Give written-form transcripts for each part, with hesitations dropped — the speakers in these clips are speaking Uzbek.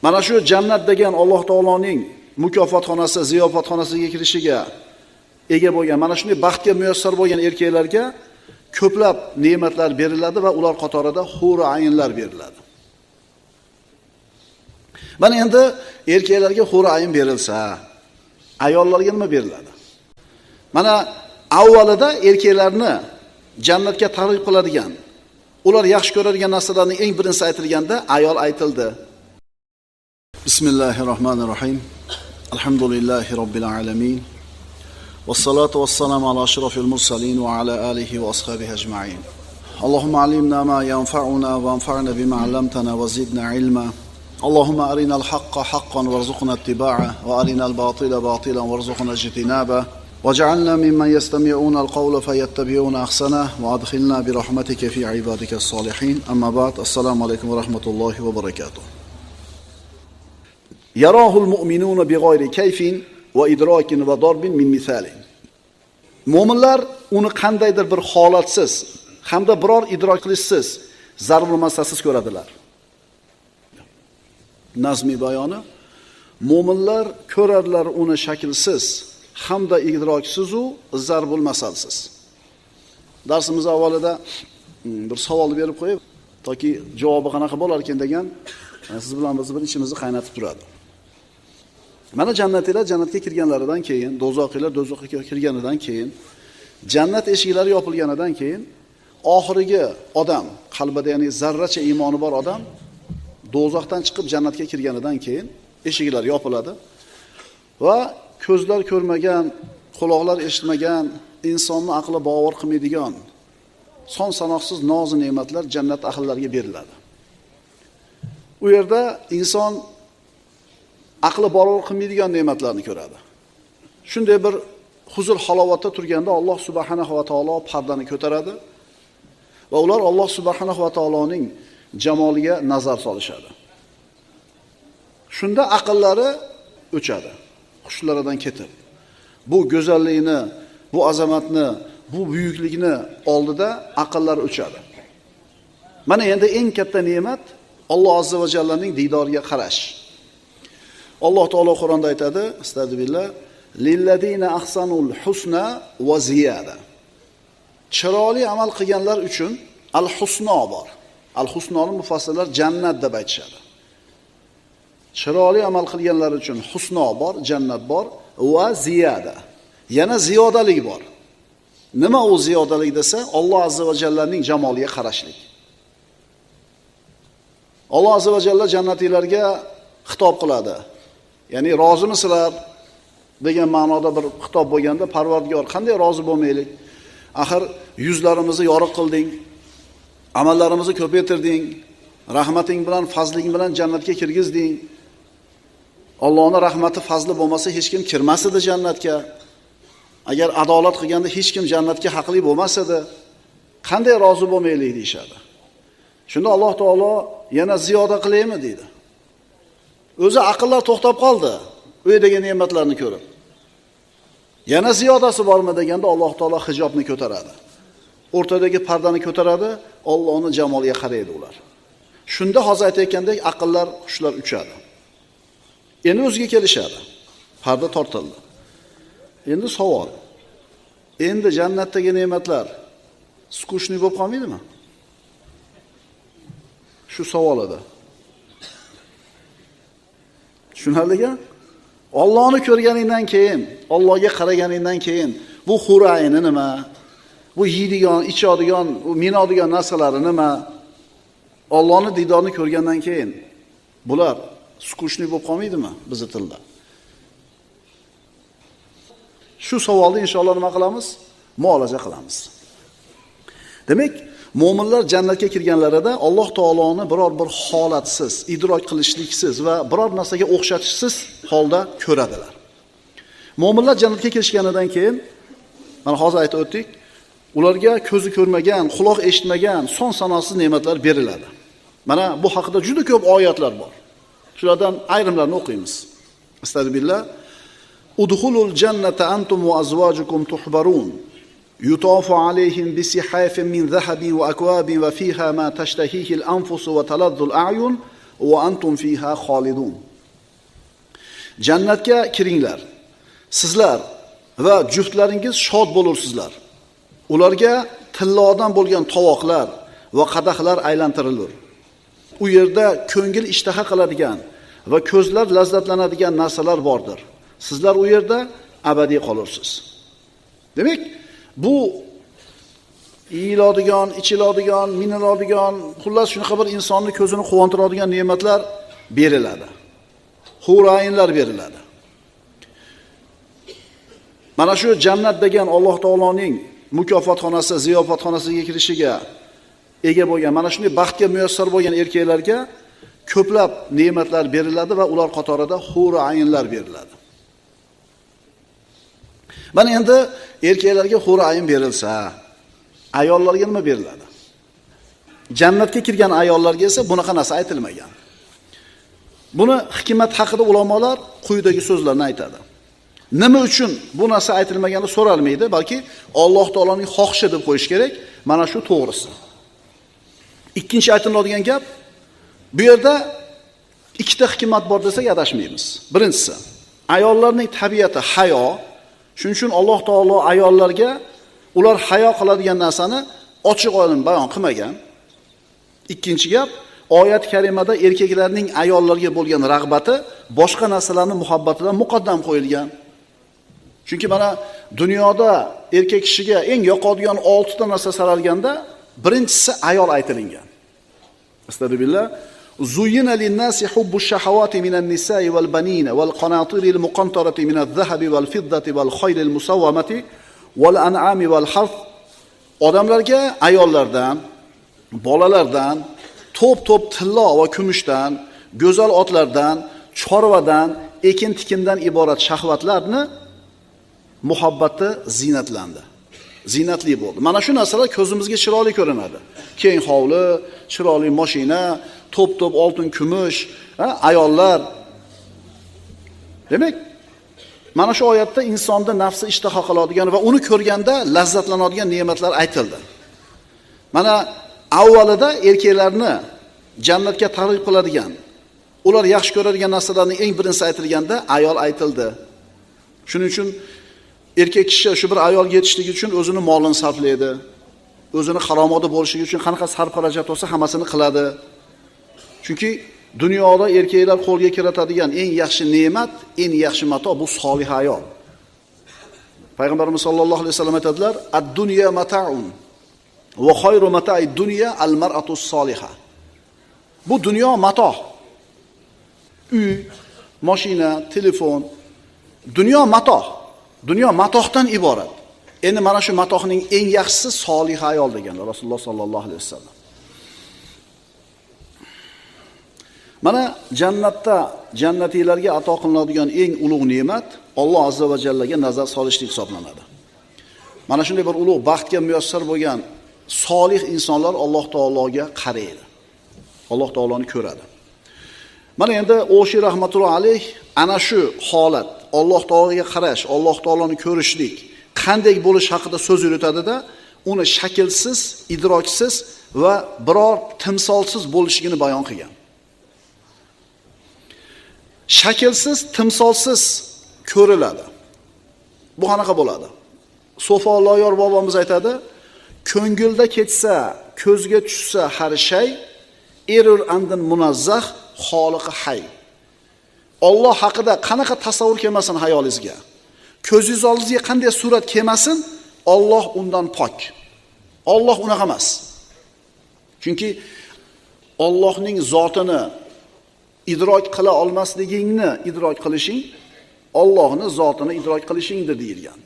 Mana shu jannat degan Alloh taoloning mukofotxonasi, ziyofatxonasiga kirishiga ega bo'lgan, mana shunday baxtga muyassar bo'lgan erkaklarga ko'plab ne'matlar beriladi va ular qatorida hur aynlar beriladi. Mana endi erkaklarga hur ayn berilsa, ayollarga nima beriladi? Mana avvalida erkaklarni jannatga targ'ib qiladigan, ular yaxshi ko'radigan narsalarning eng birinchisi aytilganda ayol aytildi. Bismillahirrohmanirrohim. Alhamdulillahi robbil alamin. Wassalatu wassalamu ala ashrafil mursalin wa ala alihi wa ashabihi ajma'in. Allahumma allimna ma yanfa'una wa anfa'na bima 'allamtana wa zidna ilma. Allahumma arina al-haqqa haqqan warzuqna ittiba'ah wa arina al-batila batilan warzuqna ijtinabah. Waj'alna mimman yastami'una al-qawla fayattabi'una ahsanah wa adkhilna bi rahmatika fi 'ibadika as-salihin. Amma ba'd. Assalomu alaykum va rahmatullohi va barakatuh. Yarahul mu'minuna bighayri kayfin va idrakin va darbin min misalin. Mu'minlar uni qandaydir bir holatsiz hamda biror idrok qilishsiz, zarb masalasiz ko'radilar. Nazmi bayoni: mu'minlar ko'radilar uni shaklsiz hamda idroksiz u zarbul masalsiz. Darsimiz avvalida bir savol berib qo'yib, toki javobi qanaqa bo'lar ekan degan, siz bilan biz bir ichimizni qaynatib turadi. Mana jannatliklar jannatga kirganlaridan keyin, do'zaxiylar do'zaxga kirganidan keyin, jannat eshiklari yopilganidan keyin oxirgi odam, qalbida ya'ni zarracha iymoni bor odam do'zaxdan chiqib jannatga kirganidan keyin eshiklar yopiladi va ko'zlar ko'rmagan, quloqlar eshitmagan, insonni aqli bavar qilmaydigan son sanoqsiz noz ne'matlar jannat ahllariga beriladi. U yerda inson aqli bavar qilmaydigan ne'matlarni ko'radi. Shunday bir huzur halovatda turganda Alloh subhanahu va taolo pardani ko'taradi va ular Alloh subhanahu va taoloning jamoliga nazar solishadi. Shunda aqllari o'chadi, hushlaridan ketib. Bu go'zallikni, bu azamatni, bu buyuklikni oldida aqllari o'chadi. Mana endi eng katta ne'mat Alloh azza va jallaning diydoriga qarash. Alloh taolo Qur'onda aytadi, astagfirullah, lilladina ahsanul husna va ziyada. Chiroyli amal qilganlar uchun al-husno bor. Al-husnoni mufassirlar jannat deb aytishadi. Chiroyli amal qilganlar uchun husno bor, jannat bor va ziyada. Yana ziyodalik bor. Nima u ziyodalik desa, Alloh azza va jallaning jamoliga qarashlik. Alloh azza va jalla jannatiylarga xitob qiladi. Ya'ni rozimisizlar degan ma'noda bir xitob bo'lganda, Parvardigor, qanday rozi bo'lmaylik? Axir yuzlarimizni yoriq qilding, amallarimizni ko'paytirding, rahmating bilan, fazling bilan jannatga kirgizding. Allohning rahmati, fazli bo'lmasa hech kim kirmas edi jannatga. Agar adolat qilganda hech kim jannatga haqli bo'lmas edi. Qanday rozi bo'lmaylik deyshadi. Shunda Alloh taolo yana ziyoda qilaymi deydi. O'zi aqllar to'xtab qoldi, u yerdagi ne'matlarni ko'rib. Yana ziyodasi bormi deganda Alloh taolo hijobni ko'taradi. O'rtadagi pardani ko'taradi, Allohning jamoliga qaraydi ular. Shunda hozir aytayotgandek aqllar, hushlar uchadi. Endi o'ziga kelishadi. Parda tortildi. Endi savol. Endi jannatdagi ne'matlar skushniy bo'lib qolmaydimi? Shu savol edi. Tushunarlimi? Allohni ko'rganingdan keyin, Allohga qaraganingdan keyin bu hurayni nima? Bu yeydigan, ichadigan, minadigan narsalari nima? Allohning diydorini ko'rgandan keyin bular skushniy bo'lib qolmaydimi bizning tilda? Shu savolni inshaalloh nima qilamiz? Muolaja qilamiz. Demak, mu'minlar jannatga kirganlarida Alloh taoloni biror bir holatsiz, idrok qilishliksiz va biror narsaga o'xshatishsiz holda ko'radilar. Mu'minlar jannatga kirishganidan keyin, mana hozir aytib o'tdik, ularga ko'zi ko'rmagan, quloq eshitmagan son sanoqsiz ne'matlar beriladi. Mana bu haqida juda ko'p oyatlar bor. Shulardan ayrimlarini o'qiymiz. Astagfirullah. Udkhulul jannata antum wa azwajukum tuhbarun. Yutafu alayhim bisihafin min zahabin wa akwabin wa fiha ma tashtahihi al-anfus wa taladdu al-a'yun va antum fiha xolidun. Jannatga kiringlar. Sizlar va juftlaringiz shod bo'lursizlar. Ularga tillodan bo'lgan tovoqlar va qadahlar aylantirilur. U yerda ko'ngil ishtaha qiladigan va ko'zlar lazzatlanadigan narsalar bordir. Sizlar u yerda abadiy qolursiz. Demak, bu yeyiladigan, ichiladigan, miniladigan, xullas shunaqa bir insonni ko'zini quvontiradigan ne'matlar beriladi. Hurayinlar beriladi. Mana shu jannat degan Alloh taoloning mukofotxonasi, ziyofatxonasiga kirishiga ega bo'lgan, mana shunday baxtga muyassar bo'lgan erkaklarga ko'plab ne'matlar beriladi va ular qatorida hurayinlar beriladi. Mana endi erkaklarga hurayin berilsa, ayollarga nima beriladi? Jannatga kirgan ayollarga esa bunaqa narsa aytilmagan. Buni hikmat haqida ulamolar quyidagi so'zlarni aytadi. Nima uchun bu narsa aytilmagani so'ralmaydi, balki Alloh taoloning xohishi deb qo'yish kerak. Mana shu to'g'risi. Ikkinchi aytiladigan gap, bu yerda ikkita hikmat bor desak adashmaymiz. Birinchisi, ayollarning tabiati hayo. Shuning uchun Alloh taolo ayollarga ular hayo qiladigan narsani ochiq-oydin bayon qilmagan. Ikkinchi gap, oyat karimada erkaklarning ayollarga bo'lgan rag'bati boshqa narsalarning muhabbatidan muqaddam qo'yilgan. Chunki mana dunyoda erkak kishiga eng yoqadigan 6 ta narsa saralganda, birinchisi ayol aytilingan. Astagfirullah. Zuyyina lin-nasi hubbush shahawati minan nisa'i wal banina wal qanatiril muqantarati minadh dhahabi wal fiddati wal khaylil musawwamati wal an'ami wal harf. Odamlarga ayollardan, bolalardan, to'p-to'p tillo va kumushdan, go'zal otlardan, chorvadan, ekin-tikindan iborat shahvatlarni muhabbati zinatlandi. Zinatli bo'ldi. Mana shu narsalar ko'zimizga chiroyli ko'rinadi. Keng hovli, chiroyli mashina, to'p-to'p oltin kumush, ayollar. Demak, mana shu oyatda insonda nafsi ishtaha qiladigan va uni ko'rganda lazzatlanadigan ne'matlar aytildi. Mana avvalida erkaklarni jannatga targ'ib qiladigan, ular yaxshi ko'radigan narsalarning eng birinchisi aytilganda ayol aytildi. Shuning uchun erkak kishi shu bir ayolga yetishligi uchun o'zini molini sarflaydi. O'zini haromoda bo'lishligi uchun qanaqa sarf-xarajat bo'lsa hammasini qiladi. Chunki dunyoda erkaklar qo'lga kiritadigan eng yaxshi ne'mat, eng yaxshi mato bu solih ayol. Payg'ambarimiz sollallohu alayhi vasallam aytadilar: "Ad-dunya mata'un va khayru mata'id dunya al-mar'atus soliha." Bu dunyo mato. Uy, mashina, telefon, dunyo mato. Dunyo matohdan iborat. Endi mana shu matohning eng yaxshisi solih ayol deganlar Rasululloh sollallohu alayhi vasallam. Mana jannatda jannatiylarga ato qilinadigan eng ulug' ne'mat Alloh azza va jallaga nazar solishlik hisoblanadi. Mana shunday bir ulug' baxtga muyassar bo'lgan solih insonlar Alloh taologa qaraydi. Alloh taoloni ko'radi. Mana endi O'shi rahmatulloh alayh ana shu holat, Alloh taologa qarash, Alloh taoloni ko'rishlik qanday bo'lish haqida so'z yuritadi-da, uni shaklsiz, idroksiz va biror timsolsiz bo'lishligini bayon qilgan. Shaklsiz, timsolsiz ko'riladi. Bu qanaqa bo'ladi? Sofo Loyor bobomiz aytadi: "Ko'ngilda ketsa, ko'zga tushsa har shay, erur andin munazzah xoliqi hay." Alloh haqida qanaqa tasavvur kelmasin hayolingizga. Ko'zingiz oldingizga qanday surat kelmasin, Alloh undan pok. Alloh unaqa emas. Chunki Allohning zotini idrok qila olmasligingni idrok qilishing, Allohning zotini idrok qilishingdir deyilgan.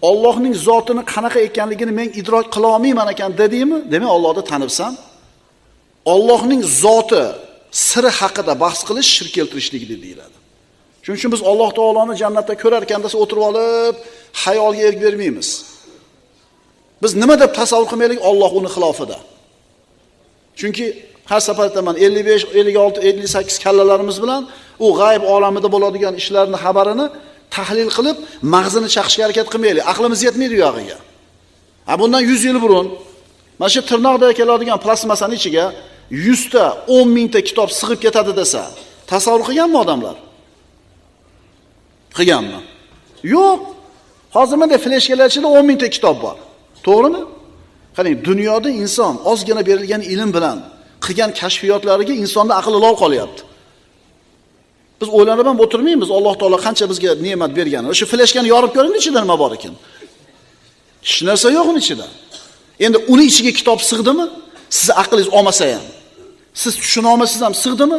Allohning zotini qanaqa ekanligini men idrok qila olmayman ekan dedingmi? Demak, Allohni tanibsan. Allohning zoti siri haqida bahs qilish shirk keltirishlikdir deyiladi. Shuning uchun biz Alloh taoloni jannatda ko'rar ekanda o'tirib olib, xayolga erk bermaymiz. Biz nima deb tasavvur qilmaylik Alloh uni xilofida. Chunki har safar aytaman 55, 56, 58 kallalarimiz bilan u g'ayb olamida bo'ladigan ishlarning xabarini tahlil qilib, mag'zini chaqishga harakat qilmaylik. Aqlimiz yetmaydi u yog'iga. Bundan 100 yil burun mana shu tirnoqda keladigan plastmasani ichiga 100 ta, 10 mingta kitob sig'ib ketadi desa, tasavvur qilganmi odamlar? Qilganmi? Yo'q. Hozir menda fleshkalar ichida 10 mingta kitob bor. To'g'rimi? Qarang, dunyoda inson ozgina berilgan ilm bilan qilgan kashfiyotlariga insonda aqli lol qolyapti. Biz o'ylanib ham o'tirmaymiz, Alloh taolo qancha bizga ne'mat bergan. O'sha fleshkani yorib ko'ring, ichida nima bor ekan? Hech narsa yo'q uning ichida. Endi uni ichiga kitob sig'dimi? Siz aqlingiz olmasa ham, siz tushuna olmasangiz ham sig'dimi?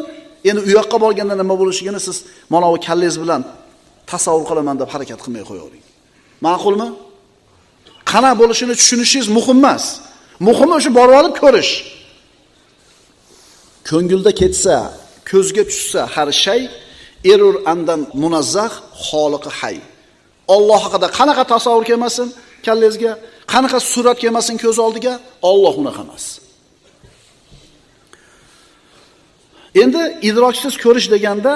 Endi u yoqqa borganda nima bo'lishini siz mana bu kallangiz bilan tasavvur qilaman deb harakat qilmay qo'yavering. Ma'qulmi? Qana bo'lishini tushunishingiz muhim emas. Muhimi o'sha borib olib ko'rish. Ko'ngilda ketsa, ko'zga tushsa har shay erur andan munazzah xoliqi hay. Alloh haqida qanaqa tasavvur kelmasin kallangizga, qanaqa surat kelmasin ko'z oldiga, Alloh unaqa emas. Endi idroksiz ko'rish deganda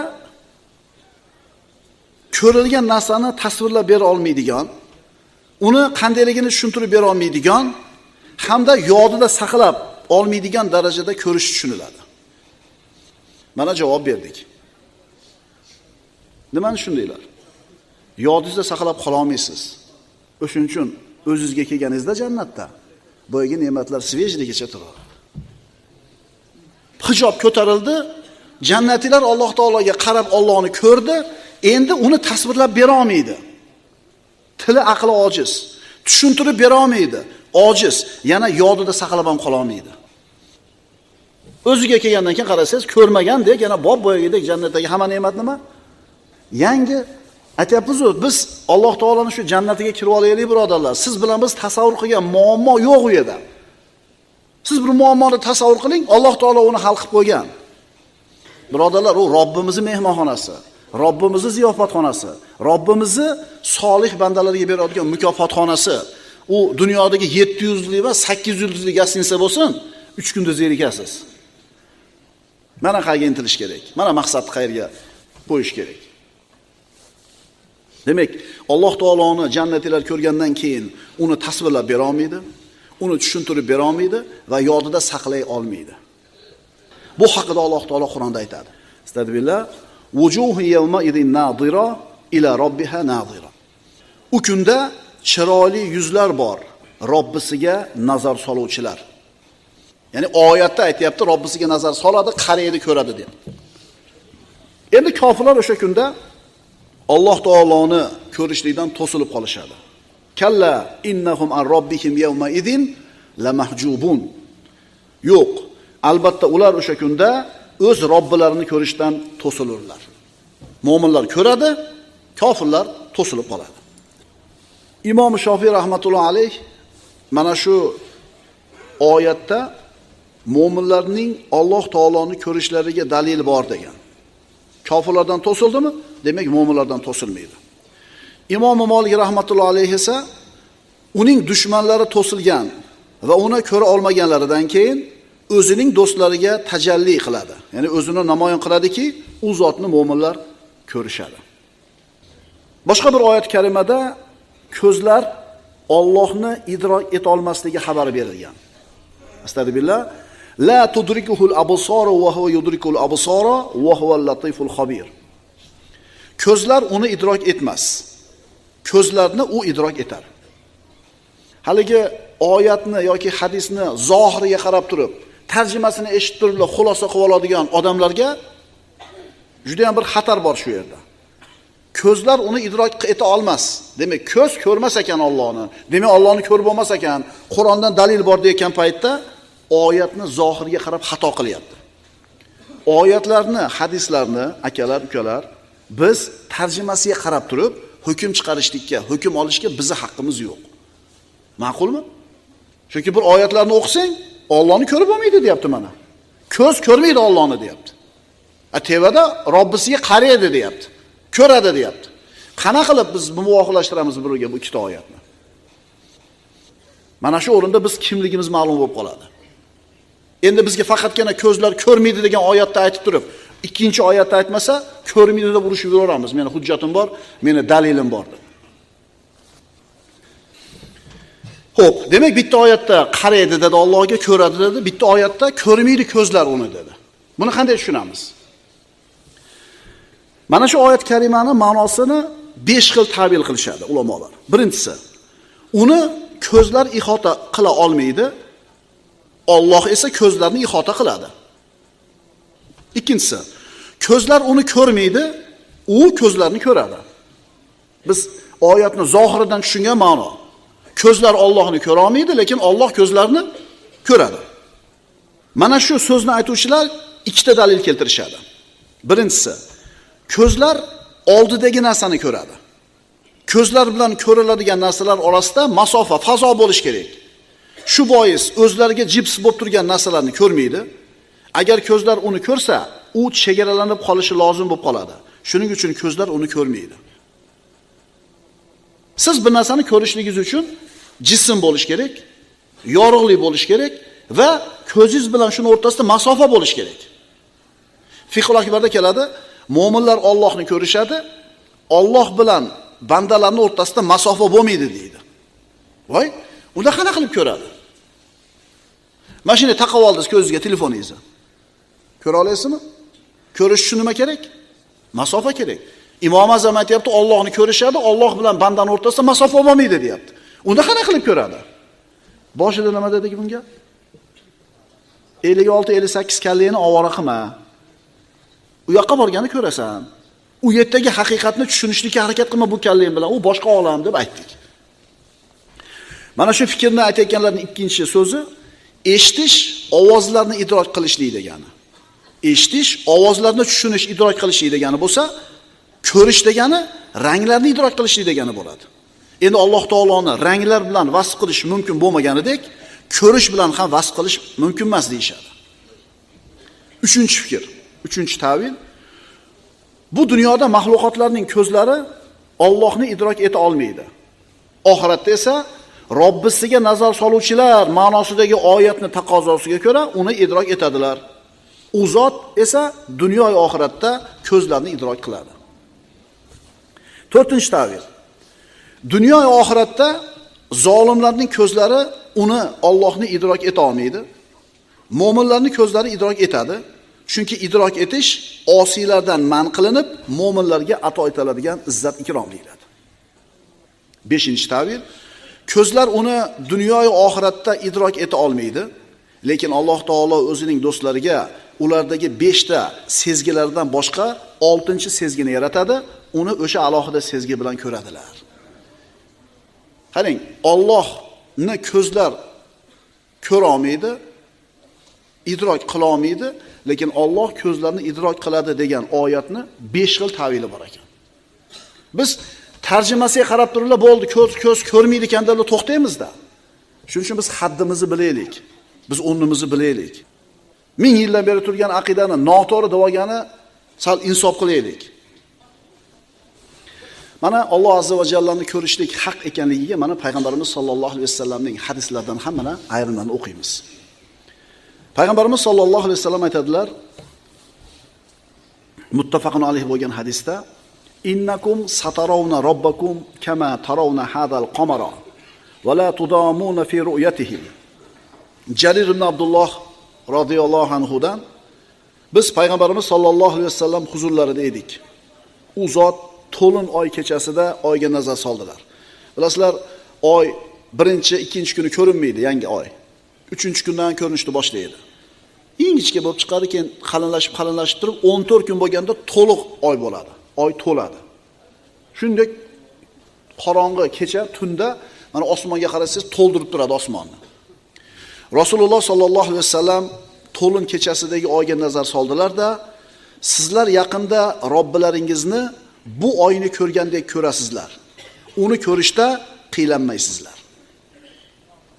ko'rilgan narsani tasvirlab bera olmaydigan, uni qandayligini tushuntirib bera olmaydigan hamda yodida saqlab olmaydigan darajada ko'rish tushuniladi. Mana javob berdik. Nimani shundaylar? Yodingizda saqlab qola olmaysiz. O'shuning uchun o'zingizga kelganingizda jannatda boyagi ne'matlar svejligicha turadi. Hijob ko'tarildi, jannatilar Alloh taologa qarab Allohni ko'rdi, endi uni tasvirlab bera olmaydi. Tili aqli ojiz, tushuntirib bera olmaydi, ojiz, yana yodida saqlab ham qola olmaydi. O'ziga kelgandan keyin qarasangiz, ko'rmagandek, yana boyagidek jannatdagi hamma ne'mat nima? Yangi aytyapmiz-ku, biz Alloh taoloning shu jannatiga kirib olaylik, birodarlar. Siz bilan biz tasavvur qilgan muammo yo'q u yerda. Siz bir muammoni tasavvur qiling, Alloh taolo uni hal qilib qo'ygan. Birodarlar, u Robbimizning mehmonxonasi, Robbimizning ziyofatxonasi, Robbimizning solih bandalarga beradigan mukofotxonasi. U dunyodagi 700 lik va 800 yulduzli gostinitsa bo'lsin, 3 kunda zerikasiz. Mana qayerga intilish kerak. Mana maqsadni qayerga qo'yish kerak. Demak, Alloh taoloni jannatilar ko'rgandan keyin uni tasvirlab bera olmaydi, uni tushuntirib bera olmaydi va yodida saqlay olmaydi. Bu haqida Alloh taolo Qur'onda aytadi. Astagfirullah, wujuhu yawma idin nadira ila robbiha nadira. U kunda chiroyli yuzlar bor, Robbisiga nazar soluvchilar. Ya'ni oyatda aytayapti, Robbisiga nazar soladi, qaraydi, ko'radi deb. Endi kofirlar o'sha kunda Alloh taoloni ko'rishlikdan to'silib qolishadi. Kalla innahum an robbihim yawma idin lamahjubun. Yo'q, albatta ular o'sha kunda o'z Robbilarini ko'rishdan to'silurlar. Mo'minlar ko'radi, kofirlar to'silib qoladi. Imom Shofiy rahmatullohi alayh mana shu oyatda mo'minlarning Alloh taoloni ko'rishlariga dalil bor degan. Kofirlardan to'sildimi? Demak, mo'minlardan to'silmaydi. Imom Malik rahmatullohi alayhi esa uning dushmanlari to'silgan va uni ko'ra olmaganlaridan keyin o'zining do'stlariga tajalli qiladi. Ya'ni o'zini namoyon qiladiki, u zotni mo'minlar ko'rishadi. Boshqa bir oyat karimada ko'zlar Allohni idrok eta olmasligi xabar berilgan. Astagfirullah, la tudrikuhul absar va huwa yudrikul absara va huval latiful xabir. Ko'zlar uni idrok etmas. Ko'zlarni u idrok etar. Haligi oyatni yoki hadisni zohiriga qarab turib, tarjimasini eshitib turib, xulosa qilib oladigan odamlarga juda ham bir xatar bor shu yerda. Ko'zlar uni idrok eta olmas. Demak, ko'z ko'rmas ekan Allohni. Demak, Allohni ko'rib olmas ekan, Qur'ondan dalil bor degan paytda oyatni zohiriga qarab xato qilyapti. Oyatlarni, hadislarni, akalar, ukalar, biz tarjimasiga qarab turib hukm chiqarishlikka, hukm olishga bizning haqqimiz yo'q. Ma'qulmi? Chunki bir oyatlarni o'qisang, Allohni ko'rib olmaydi deyapti mana. Ko'z ko'rmaydi Allohni deyapti. Tevada Robbisiga qaraydi deyapti. Ko'radi deyapti. Qana qilib biz muvofiqlashtiramiz birga bu ikkita oyatni? Mana shu o'rinda biz kimligimiz ma'lum bo'lib qoladi. Endi bizga faqatgina ko'zlar ko'rmaydi degan oyatda aytib turib, ikkinchi oyatda aytmasa, ko'rmaydi deb urushib yuraveramiz. Meni hujjatim bor, meni dalilim bor deb. Xo'p, demak bitta oyatda qaraydi dedi Allohga, ko'radi dedi, bitta oyatda ko'rmaydi ko'zlar uni dedi. Buni qanday tushunamiz? Mana shu oyat karimani ma'nosini 5 xil ta'bir qilishadi ulamolar. Birinchisi, uni ko'zlar ihota qila olmaydi, Alloh esa ko'zlarni ihota qiladi. Ikkinchisi, ko'zlar uni ko'rmaydi, u ko'zlarni ko'radi. Biz oyatni zohiridan tushungan ma'no. Ko'zlar Allohni ko'ra olmaydi, lekin Alloh ko'zlarni ko'radi. Mana shu so'zni aytuvchilar ikkita dalil keltirishadi. Birinchisi, ko'zlar oldidagi narsani ko'radi. Ko'zlar bilan ko'riladigan narsalar orasida masofa, fazo bo'lish kerak. Shu bois o'zlariga jips bo'lib turgan narsalarni ko'rmaydi. Agar ko'zlar uni ko'rsa, u chegaralanib qolishi lozim bo'lib qoladi. Shuning uchun ko'zlar uni ko'rmaydi. Siz bir narsani ko'rishligingiz uchun jism bo'lish kerak, yorug'lik bo'lish kerak va ko'zingiz bilan shuni o'rtasida masofa bo'lish kerak. Fiqhul akbarda keladi, mu'minlar Allohni ko'rishadi, Alloh bilan bandalarning o'rtasida masofa bo'lmaydi deydi. Voy, unda qanaqa qilib ko'radi? Mashina taqib oldingiz ko'zingizga telefoningizni. Ko'ra olasizmi? Ko'rish uchun nima kerak? Masofa kerak. Imom Azam aytayapti, Allohni ko'rishadi, Alloh bilan bandaning o'rtasida masofa bo'lmaydi deyapti. Unda qanaqa qilib ko'radi? Boshida nima dedik bunga? 56-58 kalleni ovora qilma. U yoqqa borganda ko'rasan. U yerdagi haqiqatni tushunishlikka harakat qilma bu kallang bilan, u boshqa olam deb aytdik. Mana shu fikrni aytayotganlarning ikkinchi so'zi eshitish, ovozlarni idrok qilishlik degani. Eshitish, ovozlarni tushunish, idrok qilishlik degani bo'lsa, ko'rish degani ranglarni idrok qilishlik degani bo'ladi. Endi Alloh taoloni ranglar bilan vasf qilish mumkin bo'lmaganidek, ko'rish bilan ham vasf qilish mumkin emas deyshadi. Uchinchi fikr, uchinchi ta'vil. Bu dunyoda mahluqotlarning ko'zlari Allohni idrok eta olmaydi. Oxiratda esa Robbisiga nazar soluvchilar ma'nosidagi oyatni taqozosiga ko'ra uni idrok etadilar. U zot esa dunyo va oxiratda ko'zlarni idrok qiladi. To'rtinchi ta'vil. Dunyo va oxiratda zolimlarning ko'zlari uni Allohni idrok eta olmaydi. Mo'minlarning ko'zlari idrok etadi. Chunki idrok etish osiylardan man qilinib, mo'minlarga ato etiladigan izzat ikrom deyiladi. 5-ta'vil. Ko'zlar uni dunyo va oxiratda idrok eta olmaydi, lekin Alloh taolo o'zining do'stlariga ulardagi 5 ta sezgilardan boshqa 6-chi sezgini yaratadi, uni o'sha alohida sezgi bilan ko'radilar. Qarang, Allohni ko'zlar ko'ra olmaydi, idrok qila olmaydi, lekin Alloh ko'zlarni idrok qiladi degan oyatni 5 xil ta'vili bor ekan. Biz tarjimasiga qarab turib bo'ldi, ko'z ko'rmaydi ekan deb to'xtaymizda. Shuning uchun biz haddimizni bilaylik. Biz o'rnimizni bilaylik. 1000 yildan beri turgan aqidani noto'g'ri deb olgani sal insof qilaylik. Mana Alloh azza va jallani ko'rishlik haq ekanligiga mana payg'ambarimiz sollallohu alayhi vasallamning hadislaridan ham mana ayrimlarni o'qiymiz. Payg'ambarimiz sollallohu alayhi vasallam aytadilar, muttafaqun alayhi bo'lgan hadisda, innakum satarawna robbakum kama tarawna hadal qamara va la tudamuna fi ru'yatihi. Jarir ibn Abdulloh radhiyallohu anhudan biz payg'ambarimiz sollallohu alayhi vasallam huzurlarida edik. U zot to'lin oy kechasida oyga nazar soldilar. Bilasizlar, oy birinchi, ikkinchi kuni ko'rinmaydi, yangi oy. 3-kundan ko'rinishni boshlaydi. Ingichka bo'lib chiqadi, keyin qalinlashib turib 14 kun bo'lganda to'liq oy bo'ladi. Oy to'ladi. Shunday qorong'i kecha tunda mana osmonga qarasangiz to'ldirib turadi osmonni. Rasululloh sollallohu alayhi vasallam to'lin kechasidagi oyga nazar soldilar-da, sizlar yaqinda Robbilaringizni bu oyni ko'rgandek ko'rasizlar. Uni ko'rishda qiylanmaysizlar.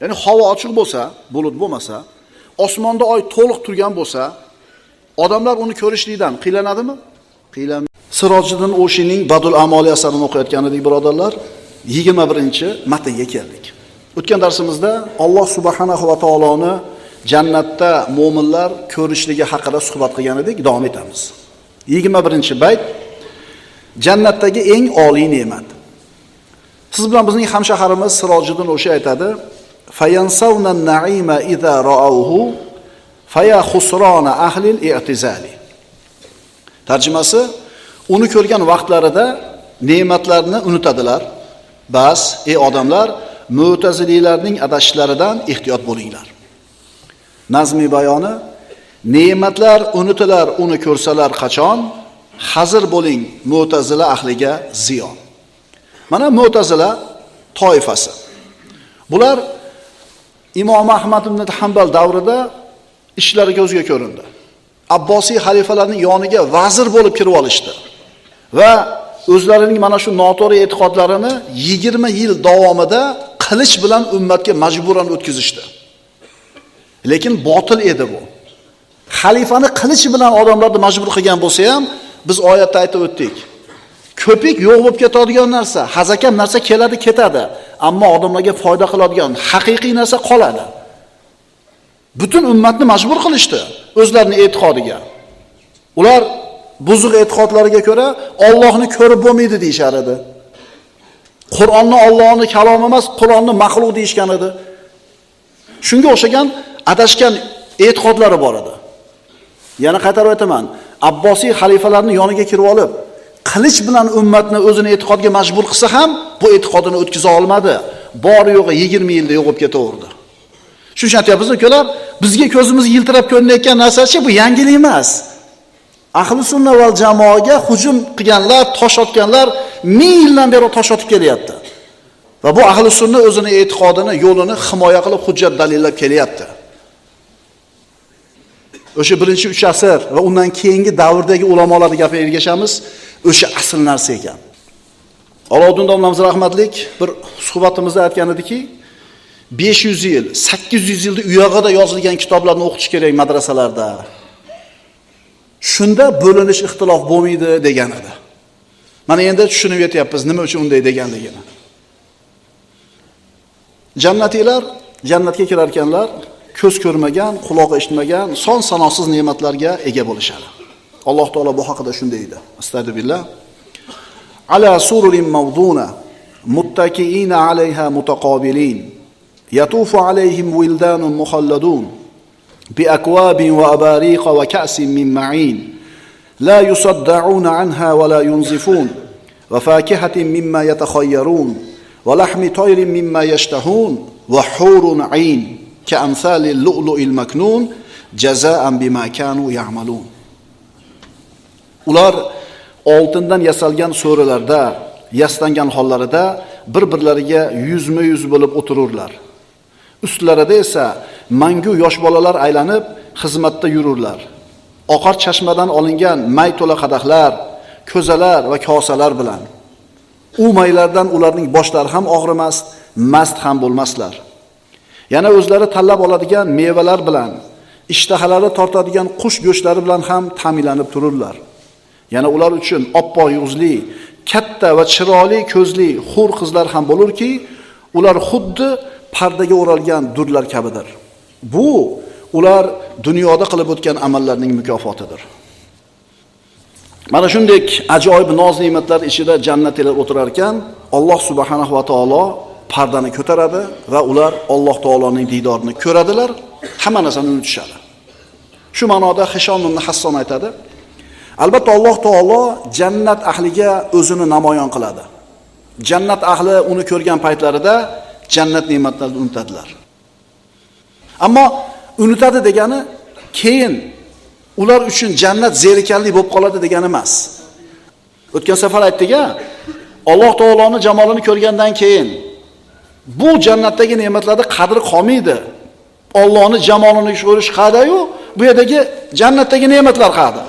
Ya'ni havo ochiq bo'lsa, bulut bo'lmasa, osmonda oy to'liq turgan bo'lsa, odamlar uni ko'rishlikdan qiylanadimi? Qiylanmaydi. Sirojiddin O'shining Badul Amoli asarini o'qiyotgan edik, birodarlar. 21-matnga keldik. O'tgan darsimizda Alloh subhanahu va taoloni jannatda mu'minlar ko'rishligi haqida suhbat qilgan edik, davom etamiz. 21-bayt jannatdagi eng oliy ne'mat. Siz bilan bizning hamshaharimiz Sirojiddin O'shi aytadi, fayansawna an-na'ima idza ra'awhu faya khusrana ahli al-i'tizali. Tarjimasi: uni ko'rgan vaqtlarida ne'matlarni unutadilar. Bas, ey odamlar, Mu'tazililarning adashishlaridan ehtiyot bo'linglar. Nazmiy bayoni: ne'matlar unutilar, uni ko'rsalar qachon, hazir bo'ling Mu'tazila ahliga ziyon. Mana Mu'tazila toifasi. Bular Imom Ahmad ibn Hanbal davrida ishlari ko'zga ko'rindi. Abbosiy xalifalarning yoniga vazir bo'lib kirib olishdi va o'zlarining mana shu noto'g'ri e'tiqodlarini 20 yil davomida qilich bilan ummatga majburan o'tkazishdi. Lekin botil edi bu. Xalifani qilich bilan odamlarni majbur qilgan bo'lsa ham, biz oyatda aytib o'tdik. Ko'pik yo'q bo'lib ketadigan narsa, hazakam narsa keladi, ketadi, ammo odamlarga foyda qiladigan haqiqiy narsa qoladi. Butun ummatni majbur qilishdi o'zlarining e'tiqodiga. Ular buzuq e'tiqodlariga ko'ra Allohni ko'rib bo'lmaydi deyshar edi. Qur'onni Allohning kalomi emas, Qur'onni maxluq deyishgan edi. Shunga o'xshagan adashgan e'tiqodlari bor edi. Yana qaytarib aytaman, Abbosiy xalifalarning yoniga kirib olib, qilich bilan ummatni o'zini e'tiqodga majbur qilsa ham, bu e'tiqodini o'tkaza olmadi. Bor yo'g'i 20 yilda yo'qib ketaverdi. Shuning uchun aytyapmiz, ukalar, bizga ko'zimiz yiltirab ko'rinayotgan narsachi bu yangilik emas. Ahli sunna val jamoaga hujum qilganlar, tosh otganlar 1000 yildan beri tosh otib kelyapti. Va bu ahli sunna o'zining e'tiqodini, yo'lini himoya qilib hujjat dalillab kelyapti. O'sha 1-3 asr va undan keyingi davrdagi ulamolarning gapiga ergashamiz, o'sha asl narsa ekan. Aloddin domlamiz rahmatlik bir suhbatimizda aytgan ediki, 500 yil, 800 yilda uyog'ida yozilgan kitoblarni o'qitish kerak madrasalarda. Shunda bo'linish ixtilof bo'lmaydi degan edi. Mana endi tushunib yetyapmiz nima uchun unday deganligini. Jannatiylar jannatga kirar ekanlar, ko'z ko'rmagan, quloq eshitmagan, son sanoqsiz ne'matlarga ega bo'lishadi. Alloh taolo bu haqida shunday deydi. Astagfirullah. Ala sururin mawduna muttaqiina alayha mutaqabilin. Yatufu alayhim wildanun mukhalladun bi akwabin wa abariq wa ka'sin min ma'in la yusaddauna anha wa la yunzifun wa fakihatin mimma yatakhayyarun wa lahmi tayrin mimma yashtahun wa hurun 'ayn ka'amsalil lu'lu'il maknun jazaa'an bima kanu ya'malun. Ular oltindan yasalgan so'rilarda, yastangan hollarida bir-birlariga yuzma-yuz bo'lib o'tirurlar. Ustlarida esa mangu yosh bolalar aylanib xizmatda yururlar. Oqar chashmadan olingan may to'la qadahlar, ko'zalar va kosalar bilan. U maylardan ularning boshlari ham og'rimas, mast ham bo'lmaslar. Yana o'zlari tanlab oladigan mevalar bilan, ishtahalari tortadigan qush go'shtlari bilan ham ta'minlanib tururlar. Yana ular uchun oppoq yuzli, katta va chiroyli ko'zli hur qizlar ham bo'lurki, ular xuddi pardaga o'ralgan durlar kabidir. Bu ular dunyoda qilib o'tgan amallarning mukofotidir. Mana shunday ajoyib noz ne'matlar ichida jannatlar o'tirar ekan, Alloh subhanahu va taolo pardani ko'taradi va ular Alloh taoloning diydorini ko'radilar, hamma narsani unutishadi. Shu ma'noda Hishom ibn Hasson aytadi: albatta Alloh taolo jannat ahliga o'zini namoyon qiladi. Jannat ahli uni ko'rgan paytlarida jannat ne'matlarini unutadilar. Ammo unutadi degani keyin ular uchun jannat zerikarli bo'lib qoladi degani emas. O'tgan safar aytdik-a, Alloh taoloning jamolini ko'rgandan keyin bu jannatdagi ne'matlarda qadri qolmaydi. Allohning jamolini ko'rish qadayu, bu yerdagi jannatdagi ne'matlar qadi.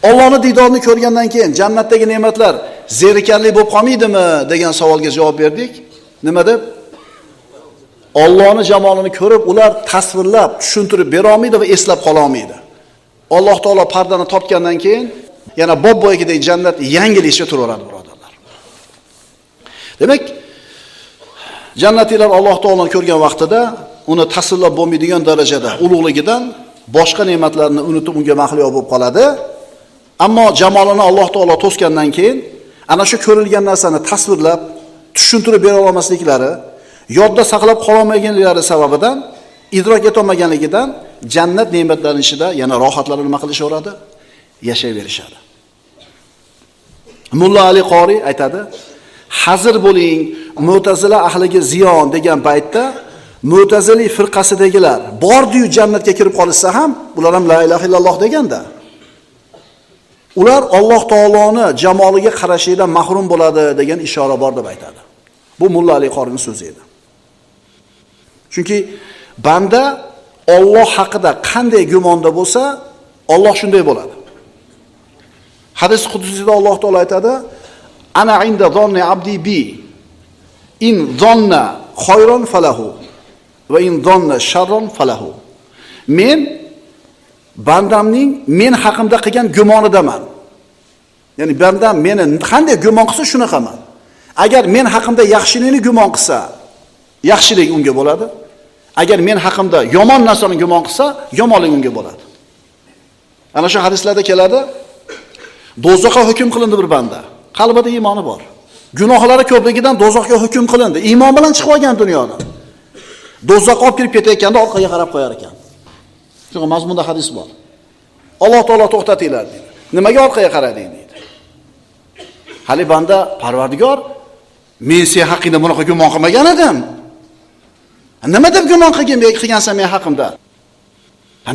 Allohning diydorini ko'rgandan keyin jannatdagi ne'matlar zerikarli bo'lib qolmaydimi degan savolga javob berdik. Nima deb? Allohning jamolini ko'rib, ular tasvirlab, tushuntirib bera olmaydi va eslab qola olmaydi. Alloh taolo pardani topgandan keyin yana bob-boyagidek jannat yangilikcha turaveradi, birodarlar. Demak, jannatiylar Alloh taoloni ko'rgan vaqtida uni tasvirlab bo'lmaydigan darajada ulug'ligidan boshqa ne'matlarni unutib unga mahliyo bo'lib qoladi. Ammo jamolini Alloh taolo to'sgandan keyin ana shu ko'rilgan narsani tasvirlab, tushuntirib bera olmasliklari, yodda saqlab qololmaganliklari sababidan, idrok etolmaganligidan jannat ne'matlarining ichida yana rohatlarni nima qilishaveradi? Yashayverishadi. Mulla Ali Qori aytadi, hazir bo'ling, Mu'tazila ahliga ziyon degan paytda Mu'tazili firqasidagilar bordi-yu jannatga kirib qolsa ham, ular ham la ilaha illalloh deganda, ular Alloh taoloni jamoliga qarashidan mahrum bo'ladi degan ishora bor deb aytadi. Bu Mulla Ali Qorining so'zi edi. Chunki banda Alloh haqida qanday gumonda bo'lsa, Alloh shunday bo'ladi. Hadis qudusida Alloh taolo aytadi: "Ana inda zonni abdi bi, in zonna khayron falahu va in zonna sharron falahu." Men bandamning men haqimda qilgan gumonidaman. Ya'ni bandam meni qanday gumon qilsa shunaqaman. Agar men haqimda yaxshilikni gumon qilsa, yaxshilik unga bo'ladi. Agar men haqimda yomon narsani gumon qilsa, yomonlik unga bo'ladi. Ana shu hadislarda keladi, do'zaxga hukm qilindi bir banda. Qalbida iymoni bor. Gunohlari ko'pligidan do'zaxga hukm qilindi. Iymon bilan chiqib olgan dunyodan. Do'zaxga olib kirib ketayotganda orqaga qarab qo'yar ekan. Shunga mazmunda hadis bor. Alloh taolo to'xtatinglar deydi. Nimaga orqaga qarading deydi. Hali banda, Parvardigor, men sen haqingda bunaqa gumon qilmagan edim. Nima deb gumon qilgansan men haqimda?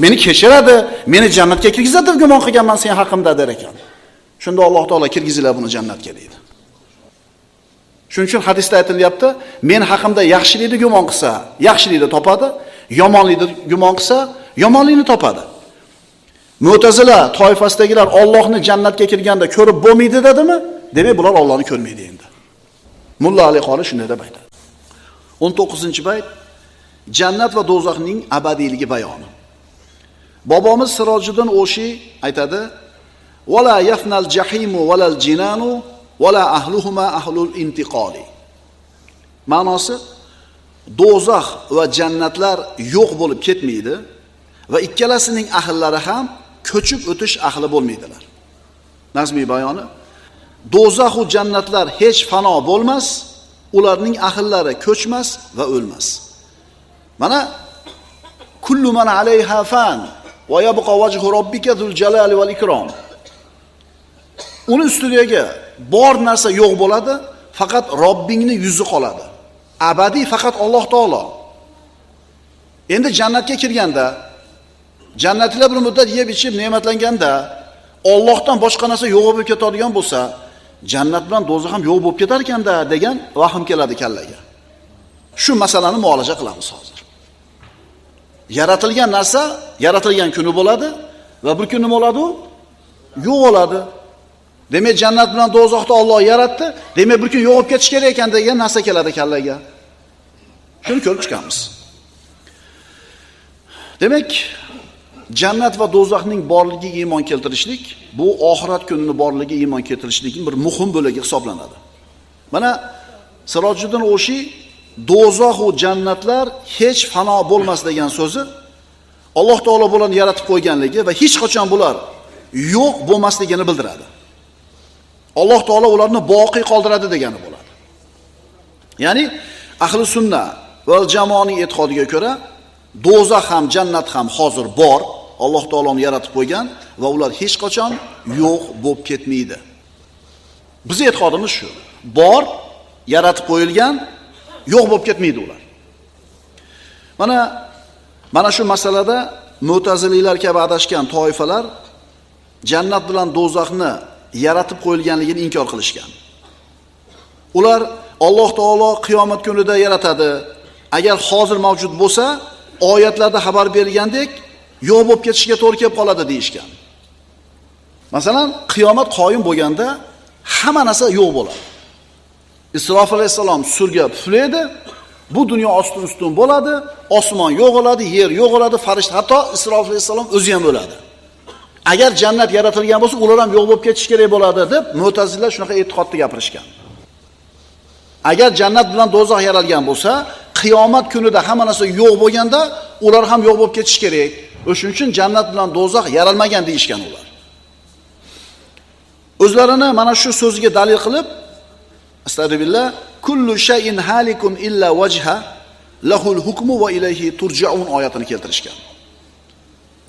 Meni kechiradi, meni jannatga kirgizadi deb gumon qilganman sen haqimda der ekan. Shunda Alloh taolo kirgizinglar buni jannatga deydi. Shuning uchun hadisda aytilyapti, men haqimda yaxshilikni gumon qilsa, yaxshilikni topadi, yomonlikni gumon qilsa, yomonlikni topadi. Mu'tazila toifasidagilar Allohni jannatga kirganda ko'rib bo'lmaydi dedimi? Demak, bular Allohni ko'rmaydi endi. Mulla Ali Qori shunday deb aytadi. 19-bayt jannat va do'zaxning abadiyligi bayoni. Bobomiz Sirojiddin O'shi aytadi: "Wala yafnal jahimu walal jinanu wala ahluhuma ahlul intiqoli." Ma'nosi, do'zax va jannatlar yo'q bo'lib ketmaydi va ikkalasining ahllari ham ko'chib o'tish ahli bo'lmaydilar. Nazmiy bayoni: do'zax va jannatlar hech fano bo'lmas, ularning ahllari ko'chmas va o'lmas. Mana kullu man alayha fan va yabqa wajhu robbika zul jalali val ikrom. Uni ustidagi bor narsa yo'q bo'ladi, faqat Robbingning yuzi qoladi. Abadiy faqat Alloh taolo. Endi jannatga kirganda, jannatlar bir muddat yeb ichib ne'matlanganda, Allohdan boshqa narsa yo'q bo'lib ketadigan bo'lsa, jannat bilan do'zax ham yo'q bo'lib ketar ekanda degan vahm keladi kallaga. Shu masalani muolaja qilamiz hozir. Yaratilgan narsa yaratilgan kuni bo'ladi va bir kun nima bo'ladi? Yo'q bo'ladi. Demak, jannat bilan do'zaxni Alloh yaratdi, demak bir kun yo'q bo'lib ketish kerak ekan degan narsa keladi kallaga. Shuni ko'rib chiqamiz. Demak, jannat va do'zaxning borligiga iymon keltirishlik bu oxirat kunini borligiga iymon keltirishlikning bir muhim bo'ligi hisoblanadi. Mana Sirojiddin O'shi do'zax va jannatlar hech fano bo'lmas degan so'zi Alloh taolo bularni yaratib qo'yganligi va hech qachon bular yo'q bo'lmasligini bildiradi. Alloh taolo ularni boqiy qoldiradi degani bo'ladi. Ya'ni ahli sunna va jamoaning e'tiqodiga ko'ra do'zax ham jannat ham hozir bor, Alloh taoloni yaratib qo'ygan va ular hech qachon yo'q bo'lib ketmaydi. Bizning e'tiqodimiz shu. Bor, yaratib qo'yilgan, yo'q bo'lib ketmaydi ular. Mana shu masalada Mu'tazililar kabi adashgan toifalar jannat bilan do'zaxni yaratib qo'yilganligini inkor qilishgan. Ular Alloh taolo qiyomat kunida yaratadi. Agar hozir mavjud bo'lsa, oyatlarda xabar berilgandek yo'q bo'lib ketishiga to'g'ri kelib qoladi deyishgan. Masalan, qiyomat qoyim bo'lganda hamma narsa yo'q bo'ladi. Isrof alayhisalom surga puflaydi, bu dunyo ostin-ustun bo'ladi, osmon yo'q bo'ladi, yer yo'q bo'ladi, farishta, hatto Isrof alayhisalom o'zi ham o'ladi. Agar jannat yaratilgan bo'lsa, ular ham yo'q bo'lib ketish kerak bo'ladi deb Mu'tazilalar shunaqa e'tiqodda gapirishgan. Agar jannat bilan do'zax yaralgan bo'lsa, qiyomat kunida hamma narsa yo'q bo'lganda, ular ham yo'q bo'lib ketish kerak. O'shuning uchun jannat bilan do'zax yaralmagan deyishgan ular. O'zlarini mana shu so'ziga dalil qilib, Astagfirullah. Kullu shay'in halikun illa wajha lahul hukmu va ilayhi turja'un oyatini keltirishgan.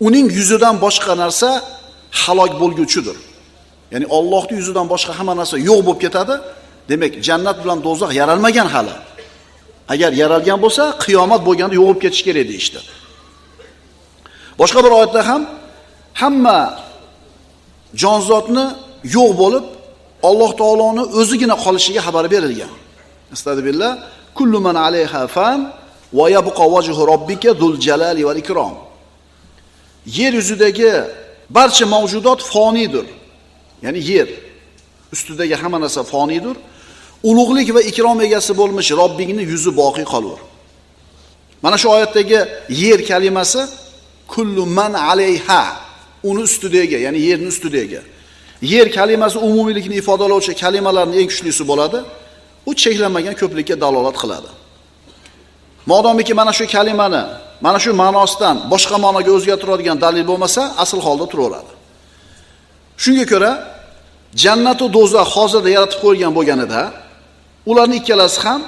Uning yuzidan boshqa narsa halok bo'lguchidir. Ya'ni Allohning yuzidan boshqa hamma narsa yo'q bo'lib ketadi. Demak, jannat bilan do'zax yaralmagan hali. Agar yaralgan bo'lsa, qiyomat bo'lganda yo'q bo'lib ketish kerak deydi. Boshqa bir oyatda ham hamma jonzotni yo'q bo'lib, Alloh taoloning o'zigina qolishiga xabar berilgan. Astagfirullah. Kullu man alayha fan va yabqa wajhu robbika zul jalali val ikrom. Yer yuzidagi barcha mavjudot foniydir. Ya'ni yer ustidagi hamma narsa foniydir. Ulug'lik va ikrom egasi bo'lmish Robbingning yuzi boqiy qolur. Mana shu oyatdagi yer kalimasi kullu man alayha, uni ustidagi, ya'ni yerning ustidagi. Yer kalimasi umumiylikni ifodalovchi kalimalarning eng kuchlisi bo'ladi. U cheklanmagan ko'plikka dalolat qiladi. Modomiki mana shu kalimani, mana shu ma'nosidan boshqa ma'noga o'zgartiradigan dalil bo'lmasa, asl holda turaveradi. Shunga ko'ra, jannat va do'zax hozirda yaratib qo'yilgan bo'lganida, ularning ikkalasi ham,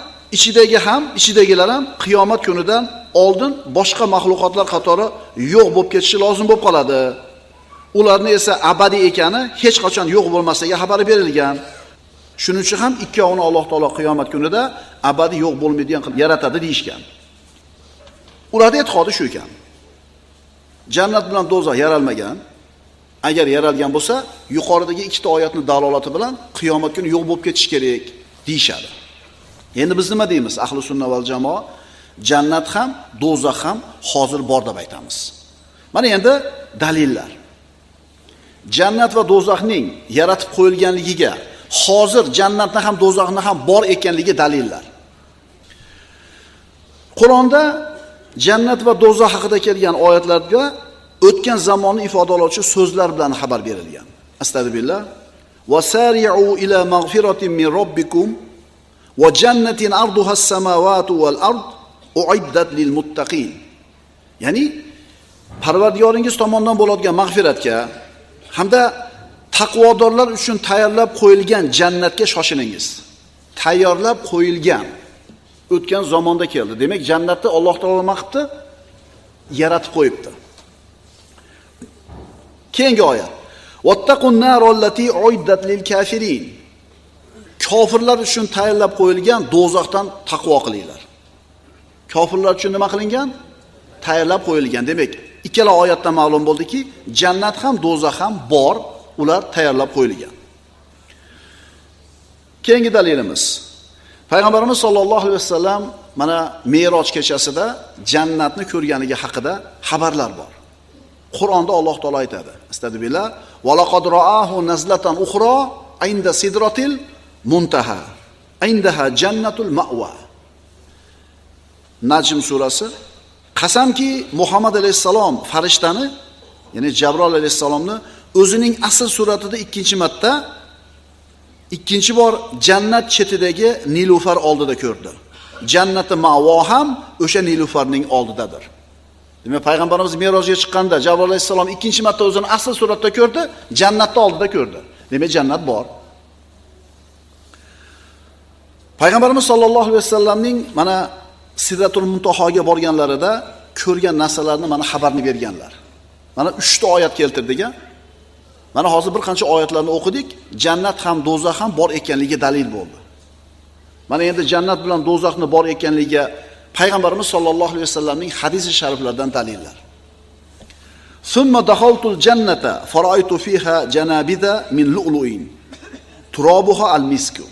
ichidagilar ham qiyomat kunidan oldin boshqa mahluqotlar qatori yo'q bo'lib ketishi lozim bo'lib qoladi. Ularning esa abadiy ekani hech qachon yo'q bo'lmasligi xabar berilgan. Shuning uchun ham ikkovini Alloh taolo qiyomat kunida abadiy yo'q bo'lmaydigan qilib yaratadi deyshgan. Ularning e'tiqodi shu ekan. Jannat bilan do'zax yaralmagan. Agar yaralgan bo'lsa, yuqoridagi ikkita oyatning dalolati bilan qiyomat kuni yo'q bo'lib ketish kerak deyshadi. Endi biz nima deymiz? Ahli sunna val jamoa jannat ham, do'zax ham hozir bor deb aytamiz. Mana endi dalillar. Jannat va do'zaxning yaratib qo'yilganligiga, hozir jannatni ham do'zaxni ham bor ekanligi dalillar. Qur'onda jannat va do'zax haqida kelgan oyatlarga o'tgan zamonni ifodalovchi so'zlar bilan xabar berilgan. Astagfirullah. Wasari'u ila maghfiratin min robbikum va jannatin arduha as-samawati wal ard uiddat lil muttaqin. Ya'ni Parvardigoringiz tomonidan bo'ladigan mag'firatga hamda taqvodorlar uchun tayyorlab qo'yilgan jannatga shoshilingiz. Tayyorlab qo'yilgan o'tgan zamonda keldi. Demak, jannatni Alloh taolo nima qilibdi? Yaratib qo'yibdi. Keyingi oyat. Wattaqun narallati uiddat lil kafirin. Kofirlar uchun tayyorlab qo'yilgan do'zaxdan taqvo qilinglar. Kofirlar uchun nima qilingan? Tayyorlab qo'yilgan. Demak, ikkala oyatda ma'lum bo'ldiki, jannat ham, do'zax ham bor, ular tayyorlab qo'yilgan. Keyingi dalilimiz. Payg'ambarimiz sollallohu alayhi vasallam mana Me'roj kechasida jannatni ko'rganligi haqida xabarlar bor. Qur'onda Alloh taolo aytadi. Astagfirullah. Va laqad ra'ahu nazlatan ukhra inda sidratil muntaha. Indaha jannatul ma'wa. Najm surasi. Qasamki Muhammad alayhisalom farishtani, ya'ni Jabroil alayhisalomni o'zining asl suratida ikkinchi bor jannat chetidagi nilufar oldida ko'rdi. Jannati ma'vo ham o'sha nilufarning oldidadir. Demak, payg'ambarimiz Me'rojga chiqqanda Jabroil alayhisalom ikkinchi marta o'zini asl suratda ko'rdi, jannatning oldida ko'rdi. Demak, jannat bor. Payg'ambarimiz sollallohu alayhi vasallamning mana Sidratul Muntahoga borganlarida ko'rgan narsalarni mana xabarni berganlar. Mana 3 ta oyat keltirdik. Mana hozir bir qancha oyatlarni o'qidik. Jannat ham, do'zax ham bor ekanligi dalil bo'ldi. Mana endi jannat bilan do'zaxni bor ekanligiga payg'ambarimiz sollallohu alayhi vasallamning hadisi shariflaridan dalillar. Summa dakhaltul jannata fara'aytu fiha janabida min lu'lu'in turabuha al-misku.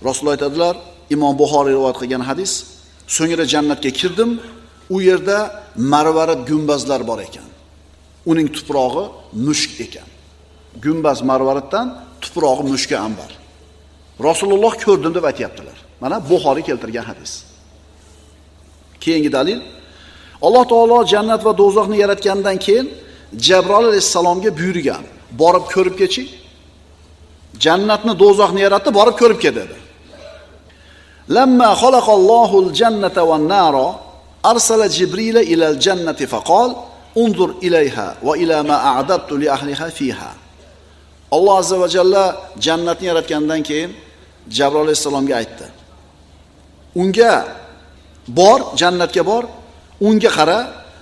Rasululloh aytadilar, Imom Buxoriy rivoyat qilgan hadis. So'ngra jannatga kirdim, u yerda marvarat gumbazlar bor ekan. Uning tuprog'i mushk ekan. Gumbaz marvaratdan, tuprog'i mushka ambar. Rasululloh ko'rdim deb aytayaptilar. Mana Buxoriy keltirgan hadis. Keyingi dalil. Alloh taolo jannat va do'zaxni yaratgandan keyin Jabroil alayhisalomga buyurgan, borib ko'rib kechi. Jannatni, do'zaxni yaratdi, borib ko'rib kel dedi. Lamma xalaqallohu al-jannata wan-nara arsala Jibrila ila al-jannati faqal unzur ilayha va ila ma a'dadtu li ahliha fiha. Alloh azza va jalla jannatni yaratgandan keyin Jabroil alayhisalomga aytdi. Unga bor, jannatga bor, unga qara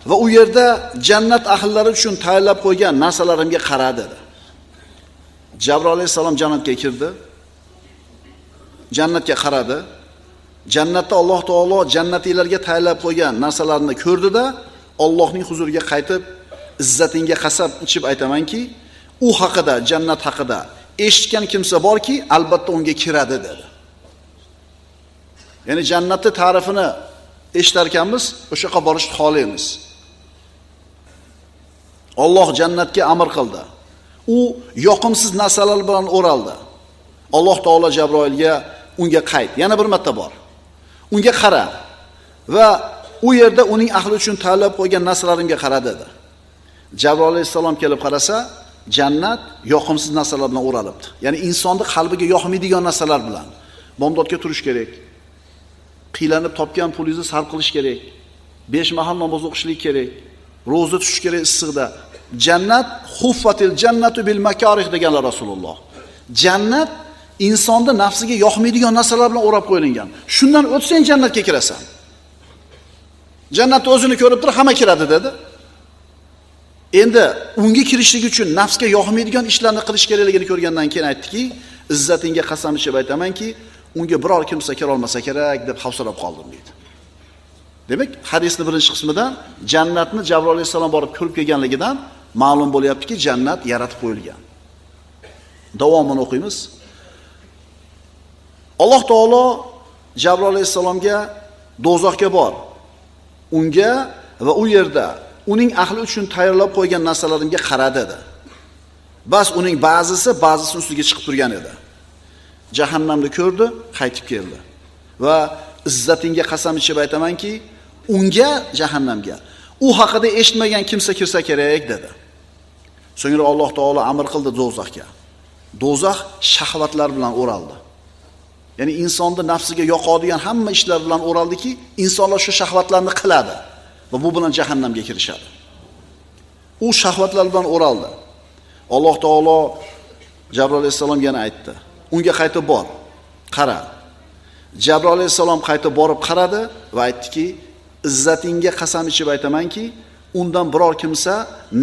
va u yerda jannat ahllari uchun tayyorlab qo'ygan narsalarimga qara dedi. Jabroil alayhisalom jannatga kirdi. Jannatga qaradi. Jannatda Alloh taolo jannatiylarga tayyorlab qo'ygan narsalarni ko'rdi-da, Allohning huzuriga qaytib, izzatingga qasam ichib aytamanki, u haqida, jannat haqida eshitgan kimsa borki, albatta unga kiradi dedi. Ya'ni jannatning ta'rifini eshitar ekanmiz, o'sha yoqqa borishni xohlaymiz. Alloh jannatga amr qildi. U yoqimsiz narsalar bilan o'raldi. Alloh taolo Jabroilga unga qayt, yana bir marta bor. Unga qara va u yerda uning ahli uchun tayyorlab qo'ygan narsalarimga qara dedi. Jabroil alayhisalom kelib qarasa, jannat yoqimsiz narsalar bilan o'ralibdi. Ya'ni insonning qalbiga yoqmaydigan narsalar bilan. Bomdodga turish kerak. Qiylanib topgan pulingizni sarf qilish kerak. 5 mahal namoz o'qishlik kerak. Ro'za tutish kerak issiqda. Jannat huffatil jannatu bil makarih deganlar Rasululloh. Jannat insonning nafsiga yoqmaydigan narsalar bilan o'rab qo'yilgan. Shundan o'tsang jannatga kirasan. Jannat o'zini ko'rib turib hamma kiradi dedi. Endi unga kirishlik uchun nafsga yoqmaydigan ishlarni qilish kerakligini ko'rgandan keyin aytdiki, izzatingga qasam ichib aytamanki, unga biror kimsa kira olmasa kerak deb xavfsirab qoldim dedi. Demak, hadisning birinchi qismidan jannatni Jabroil alayhisalom borib ko'rib kelganligidan ma'lum bo'lyaptiki, jannat yaratib qo'yilgan. Davomini o'qiymiz. Alloh taolo Jabroil alayhisalomga do'zaxga bor. Unga va u yerda uning ahli uchun tayyorlab qo'ygan narsalarimga qara dedi. Bas uning ba'zisi ustiga chiqib turgan edi. Jahannamni ko'rdi, qaytib keldi. Va izzatingga qasam ichib aytamanki, unga jahannamga u haqida eshitmagan kimsa kirsa kerak dedi. So'ngra Alloh taolo amr qildi do'zaxga. Do'zax shahvatlar bilan o'raldi. Ya'ni insonning nafsiga yoqadigan hamma ishlar bilan o'raldiki, insonlar shu shahvatlarni qiladi va bu bilan jahannamga kirishadi. U shahvatlar bilan o'raldi. Alloh taolo Jabroil alayhisalomga yana aytdi. Unga qaytib bor, qara. Jabroil alayhisalom qaytib borib qaradi va aytdiki, izzatingga qasam ichib aytamanki, undan biror kimsa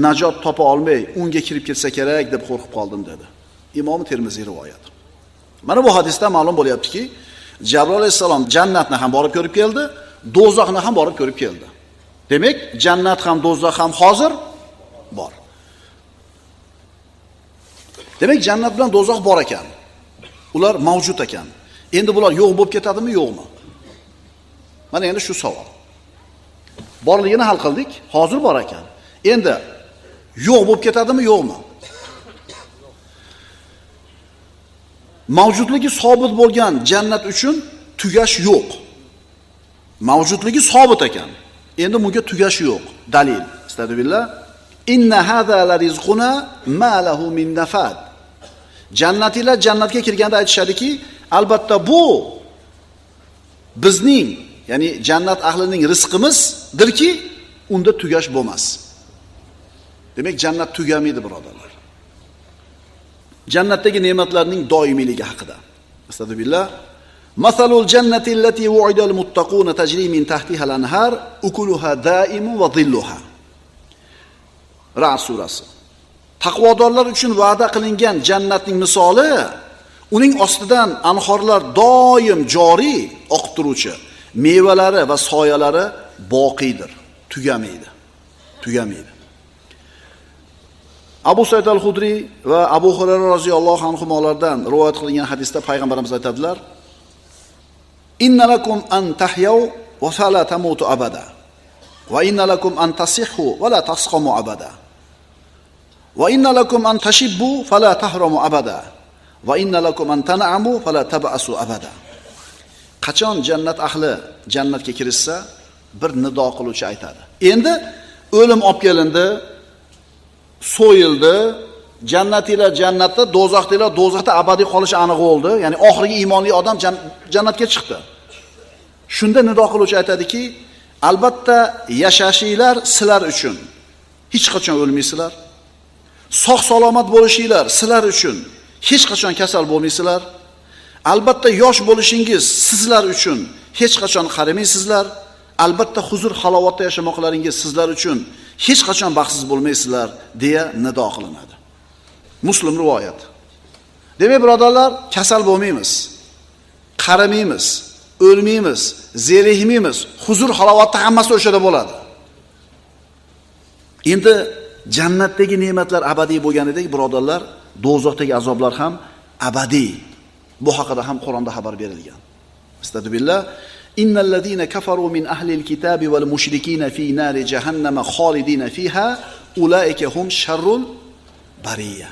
najot topa olmay, unga kirib ketsa kerak deb qo'rqib qoldim dedi. Imom Termiziy rivoyat. Mana bu hadisda ma'lum bo'lyaptiki, Jabroil alayhisalom jannatni ham borib ko'rib keldi, do'zaxni ham borib ko'rib keldi. Demak, jannat ham do'zax ham hozir bor. Demak, jannat bilan do'zax bor ekan. Ular mavjud ekan. Endi bular yo'q bo'lib ketadimi, yo'qmi? Mana endi shu savol. Borligini hal qildik, hozir bor ekan. Endi yo'q bo'lib ketadimi, yo'qmi? Mavjudligi sobit bo'lgan jannat uchun tugash yo'q. Mavjudligi sobit ekan. Endi bunga tugash yo'q. Dalil. Astagfirullah. Inna hadha la rizquna ma lahu min nafad. Jannatilar jannatga kirganda aytishadiki, albatta bu bizning, ya'ni jannat ahlining rizqimizdirki, unda tugash bo'lmas. Demak, jannat tugamaydi, birodarlar. Jannatdagi ne'matlarning doimiyligi haqida. Astagfirullah. Masalul jannati allati wu'idal muttaquna tajri min tahtiha al-anhar ukuluha da'imun va dhilluha. Ra'd surasi. Taqvodorlar uchun va'da qilingan jannatning misoli, uning ostidan anhorlar doim joriy oqib turuvchi, mevalari va soyalari boqiydir, tugamaydi. Tugamaydi. Abu Said al-Hudri va Abu Hurayra roziyallohu anhulardan rivoyat qilingan hadisda payg'ambarimiz aytadilar: "Inna lakum an tahyaw wa la tamutu abada. Va inna lakum an tasihhu wa la tasqamu abada. Va inna lakum an tashibbu fala tahramu abada. Va inna lakum an tan'amu fala tab'asu abada." Qachon jannat ahli jannatga kirishsa, bir nido qiluvchi aytadi. Endi o'lim olib kelindi, so'yildi, jannatilar jannatda, do'zaxdagilar do'zaxda abadiy qolishi aniq bo'ldi. Ya'ni oxirgi iymonli odam jannatga chiqdi. Shunda nido qiluvchi aytadiki, albatta yashashinglar sizlar uchun. Hech qachon o'lmaysizlar. Sog' salomat bo'lishinglar sizlar uchun. Hech qachon kasal bo'lmaysizlar. Albatta yosh bo'lishingiz sizlar uchun hech qachon qaramaysizlar. Albatta huzur halovatda yashamoqlaringiz sizlar uchun hech qachon baxtsiz bo'lmaysizlar deya nido qilinadi. Muslim rivoyat. Demak, birodarlar, kasal bo'lmaymiz, qarimaymiz, o'lmaymiz, zerikmaymiz. Huzur halovatda hammasi o'shada bo'ladi. Endi jannatdagi ne'matlar abadiy bo'lganidek, birodarlar, do'zaxdagi azoblar ham abadiy. Bu haqida ham Qur'onda xabar berilgan. Astagfirullah. Innal ladina kafaru min ahli al-kitabi wal mushrikina fi nari jahannama khalidina fiha ulaika hum sharrul bariyya.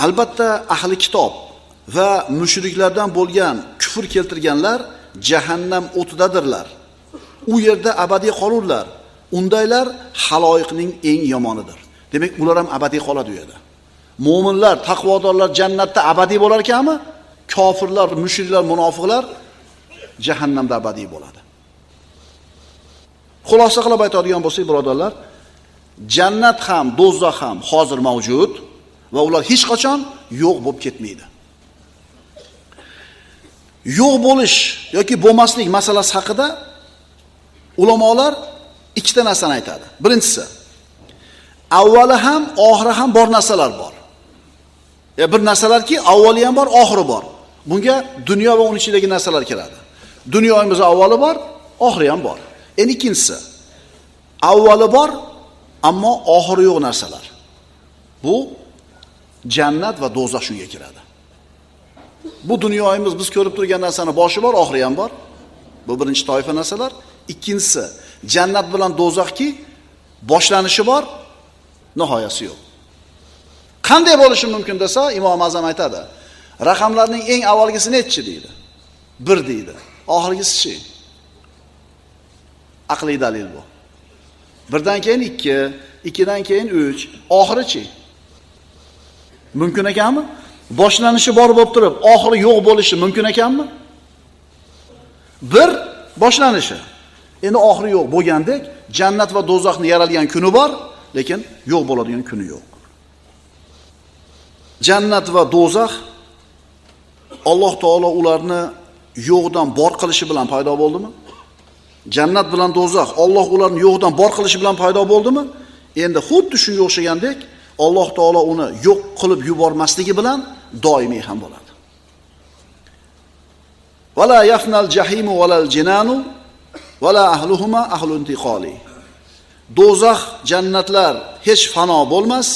Albatta ahli kitob va mushriklardan bo'lgan kufr keltirganlar jahannam o'tidadirlar. U yerda abadiy qolurlar. Undaylar haloyiqning eng yomonidir. Demak, ular ham abadiy qoladi u yerda. Mo'minlar, taqvodorlar jannatda abadiy bo'lar ekanmi? Kofirlar, mushriklar, munofiqlar jahannamda abadiy bo'ladi. Xulosa qilib aytadigan bo'lsak, birodarlar, jannat ham, do'zax ham hozir mavjud va ular hech qachon yo'q bo'lib ketmaydi. Yo'q bo'lish yoki bo'lmaslik masalasi haqida ulamolar ikkita narsani aytadi. Birinchisi, avvali ham, oxiri ham bor narsalar bor. Bir narsalarki, avvali ham bor, oxiri bor. Bunga dunyo va uning ichidagi narsalar kiradi. Dunyomiz avvali bor, oxiri ham bor. Endi ikkinchisi, avvali bor, ammo oxiri yo'q narsalar. Bu jannat va do'zax shunga kiradi. Bu dunyomiz biz ko'rib turgan narsani boshi bor, oxiri ham bor. Bu birinchi toifa narsalar. Ikkinchisi, jannat bilan do'zaxki boshlanishi bor, nihoyasi yo'q. Qanday bo'lishi mumkin desa, Imom Azam aytadi. Raqamlarning eng avvalgisi nechi deydi? 1 deydi. Oxirgisi-chi? Aqliy dalil bu. 1dan keyin 2, 2dan keyin 3, oxiri-chi? Mumkin ekanmi? Boshlanishi bor bo'lib turib, oxiri yo'q bo'lishi mumkin ekanmi? 1 boshlanishi. Endi oxiri yo'q bo'lgandek, jannat va do'zaxni yaralgan kuni bor, lekin yo'q bo'ladigan kuni yo'q. Jannat va do'zax Alloh taolo ularni yo'qdan bor qilishi bilan paydo bo'ldimi? Jannat bilan do'zax Alloh ularni yo'qdan bor qilishi bilan paydo bo'ldimi? Endi xuddi shunga o'xshagandek, Alloh taolo uni yo'q qilib yubormasligi bilan doimiy ham bo'ladi. Wala yafnal jahimu walal jinanu wala ahluhuma ahlu intiqali. Do'zax, jannatlar hech fano bo'lmas,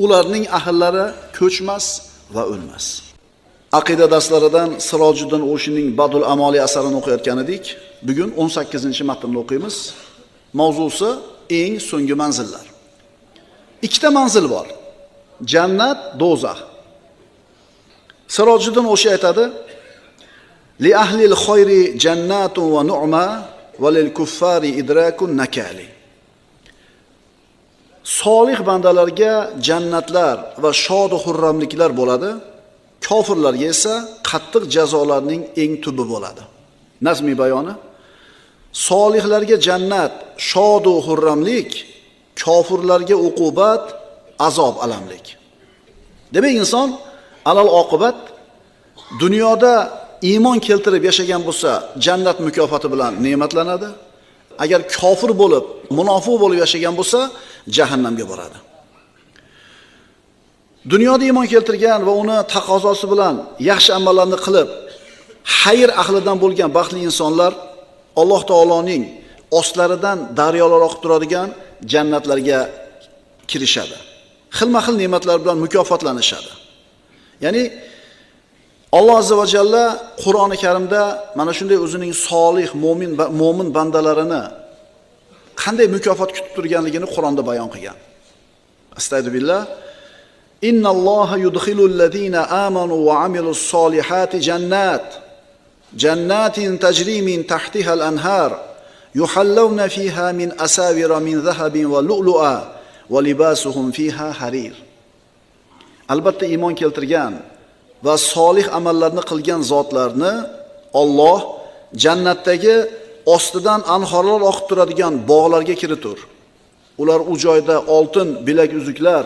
ularning ahllari ko'chmas va o'lmas. Aqida darslaridan Sirojiddin O'shining Badul Amoli asarini o'qiyotgan edik. Bugun 18-matnni o'qiymiz. Mavzusi eng so'nggi manzillar. Ikkita manzil bor. Jannat, do'zax. Sirojiddin O'shi aytadi: "Li ahlil khayri jannatun va nu'ma va lil kuffari idrakun nakali." Solih bandalarga jannatlar va shod va xurramliklar bo'ladi. Kofirlarga esa qattiq jazolarning eng tubi bo'ladi. Nazmiy bayoni: solihlarga jannat, shod va xurramlik, kofirlarga uqubat, azob alamlik. Demak, inson alal oqibat dunyoda iymon keltirib yashagan bo'lsa, jannat mukofoti bilan ne'matlanadi. Agar kofir bo'lib, munofiq bo'lib yashagan bo'lsa, jahannamga boradi. Dunyoda iymon keltirgan va uni taqozosi bilan yaxshi amallarni qilib, xayr ahlidan bo'lgan baxtli insonlar Alloh taoloning ostlaridan daryolar oqib turadigan jannatlarga kirishadi. Xilma-xil ne'matlar bilan mukofotlanishadi. Ya'ni Alloh azza va jalla Qur'oni Karimda mana shunday o'zining solih, mo'min bandalarini qanday mukofot kutib turganligini Qur'onda bayon qilgan. Astagfirullah. Innalloha yudkhilul ladina amanu va amilus solihati jannatin tajri min tahtiha al-anhar yuhallawna fiha min asawira min dhahabin va lu'lu'a va libasuhum fiha harir. Albatta iymon keltirgan va solih amallarni qilgan zotlarni Alloh jannatdagi ostidan anhorlar oqib turadigan bog'larga kiritur. Ular u joyda oltin bilak uzuklar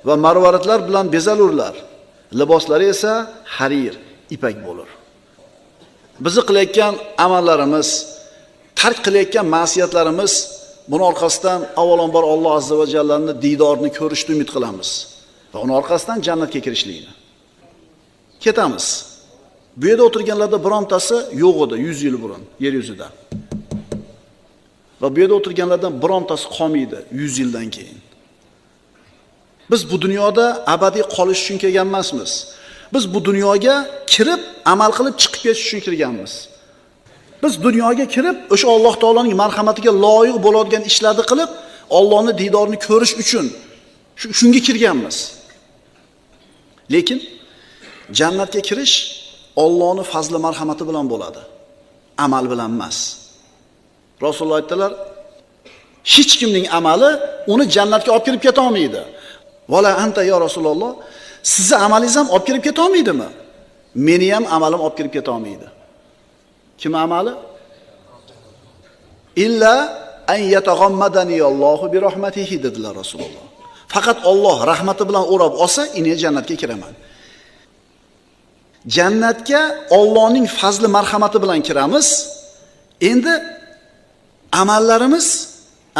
va marvaratlar bilan bezalurlar. Liboslari esa harir, ipak bo'lur. Bizni qilayotgan amallarimiz, tark qilayotgan ma'siyatlarimiz, buning orqasidan avvalambor Alloh azza va jallaning diydorini ko'rishni umid qilamiz va uning orqasidan jannatga kirishlikni. Ketamiz. Bu yerda o'tirganlarda birontasi yo'q edi 100 yil burun yer yuzida. Va bu yerda o'tirganlardan birontasi qolmaydi 100 yildan keyin. Biz bu dunyoda abadiy qolish uchun kelgan emasmiz. Biz bu dunyoga kirib, amal qilib chiqib ketish uchun kirganmiz. Biz dunyoga kirib, o'sha Alloh taoloning marhamatiga loyiq bo'ladigan ishlarni qilib, Allohning diydorini ko'rish uchun shunga kirganmiz. Lekin jannatga kirish Allohning fazli marhamati bilan bo'ladi. Amal bilan emas. Rasululloh aytdilar, hech kimning amali uni jannatga olib kirib keta olmaydi. Vala anta ya Rasululloh, sizni amalingiz ham olib kirib keta olmaydimi? Meni ham amalim olib kirib keta olmaydi. Kim amali? Illa an yataghammadani Allohu bi rahmatihi dedilar Rasululloh. Faqat Alloh rahmati bilan o'rab olsa, ine jannatga kiraman. Jannatga Allohning fazli marhamati bilan kiramiz. Endi amallarimiz